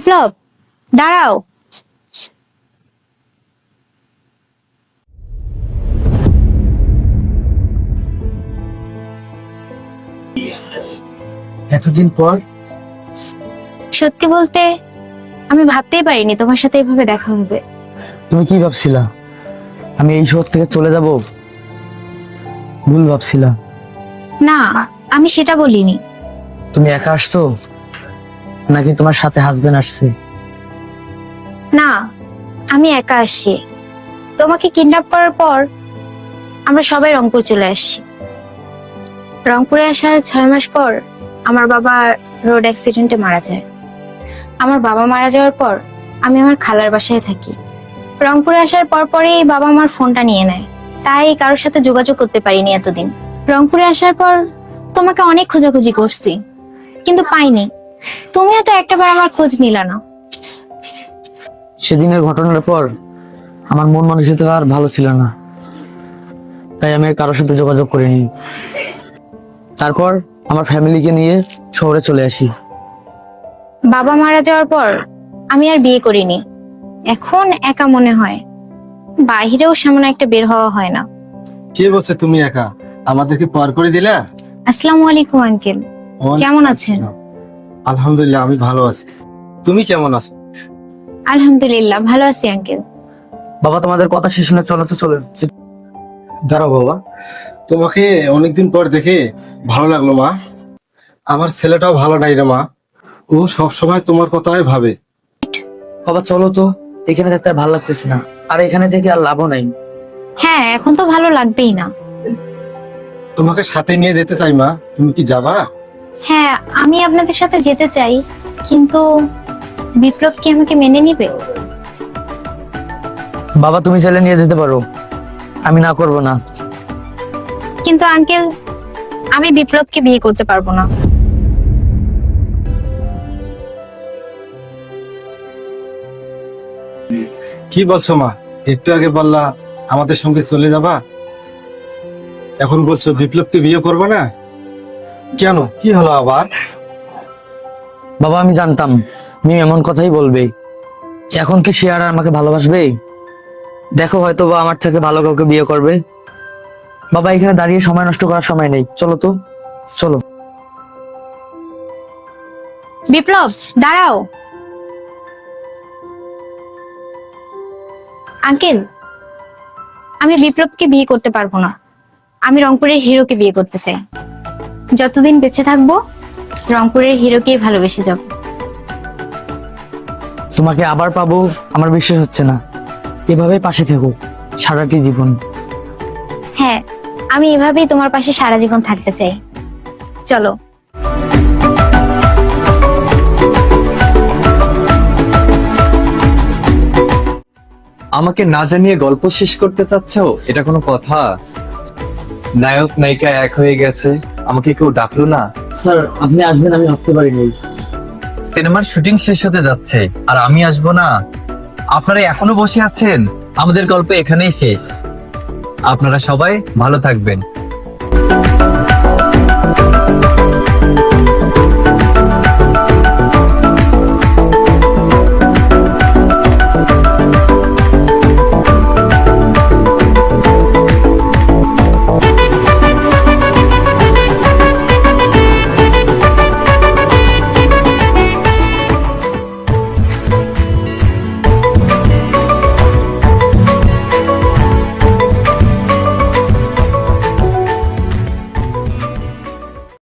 H: বিপ্লব দাঁড়াও।
D: এতদিন পর
H: সত্যি বলতে আমি ভাবতেই পারিনি তোমার সাথে এভাবে দেখা হবে।
D: তুমি কি ভাবছিলা আমি এই শহর থেকে চলে যাব? ভুল ভাবছিলা।
H: না, আমি সেটা বলিনি।
D: তুমি একা আসছো নাকি তোমার সাথে হাজবেন্ড আসছে?
H: না, আমি একা আসছি। তোমাকে কিডন্যাপ করার পর আমরা সবাই রংপুর চলে আসছি। রংপুরে আসার 6 মাস পর আমার বাবা রোড অ্যাক্সিডেন্টে মারা যায়। আমার বাবা মারা যাওয়ার পর আমি আমার খালার বাসায় থাকি। রংপুরে আসার পরই বাবা আমার ফোনটা নিয়ে নেয়, তাই কারোর সাথে যোগাযোগ করতে পারিনি এতদিন। রংপুরে আসার পর তোমাকে অনেক খোঁজাখুঁজি করছি, কিন্তু পাইনি। তুমিও তো একটাবার আমার খোঁজ নিলা না।
D: সেদিনের ঘটনার পর আমার মন মানসিকতা আর ভালো ছিল না, তাই আমি আর কারোর সাথে যোগাযোগ করিনি। তারপর আমার ফ্যামিলিকে নিয়ে শহরে চলে আসি।
H: বাবা মারা যাওয়ার পর আমি আর বিয়ে করিনি। এখন একা মনে হয়, বাহিরেও সামনে একটা বের হওয়া হয় না।
B: কে বলছে তুমি একা? আমাদেরকে পার করে দিলা?
H: আসসালামু আলাইকুম আঙ্কেল, কেমন আছেন?
B: আলহামদুলিল্লাহ, আমি ভালো আছি। তুমি কেমন আছো?
H: আলহামদুলিল্লাহ ভালো আছি আঙ্কেল।
D: বাবা তোমাদের কথা শেষ হলে চলো তো চলো।
B: দাঁড়াও বাবা, তোমাকে অনেকদিন পর দেখে ভালো লাগলো মা। আমার ছেলেটাও ভালো নাই রে মা, ও সবসময় তোমার কথাই ভাবে।
D: বাবা চলো তো, এখানে থাকতে আর ভালো লাগতেছে না, আর এখানে থেকে আর লাভও নাই।
H: হ্যাঁ, এখন তো ভালো লাগবেই না।
B: তোমাকে সাথে নিয়ে যেতে চাই মা, তুমি কি যাবা?
H: হ্যাঁ, আমি আপনাদের সাথে যেতে চাই, কিন্তু বিপ্লব কি আমাকে মেনে নিবে?
D: বাবা তুমি চাইলে নিয়ে যেতে পারো, আমি না করব না।
H: কিন্তু আঙ্কেল, আমি বিপ্লবকে বিয়ে করতে পারবো না।
B: কি বলছো মা? একটু আগে বললা আমাদের সঙ্গে চলে যাবা, এখন বলছো বিপ্লবকে বিয়ে করবে না? কেন, কি হলো আবার?
D: বাবা আমি জানতাম মিম এমন কথাই বলবে। এখন কি সে আর আমাকে ভালোবাসবে? দেখো হয়তো বা আমার থেকে ভালো কাউকে বিয়ে করবে। বাবা এখানে দাঁড়িয়ে সময় নষ্ট করার সময় নেই, চলো তো চলো।
H: বিপ্লব দাঁড়াও। আঙ্কেল, আমি বিপ্লবকে বিয়ে করতে পারবো না। আমি রংপুরের হিরোকে বিয়ে করতে চাই। যতদিন বেঁচে থাকবো রংপুরের হিরোকেই ভালোবেসে যাব।
D: তোমাকে আবার পাবো আমার বিশ্বাস হচ্ছে না। এভাবে পাশে থেকো সারাটি জীবন।
H: হ্যাঁ, আমি এভাবেই তোমার পাশে সারা জীবন থাকতে চাই। চলো।
M: আমাকে না জানিয়ে গল্প শেষ করতে চাচ্ছো? এটা কোনো কথা? নায়ক নায়িকা এক হয়ে গেছে, আমাকে কেউ ডাকলো না?
D: স্যার আপনি আসবেন আমি ভাবতে পারিনি।
M: সিনেমার শুটিং শেষ হতে যাচ্ছে আর আমি আসবো না? আপনারা এখনো বসে আছেন? আমাদের গল্প এখানেই শেষ। আপনারা সবাই ভালো থাকবেন।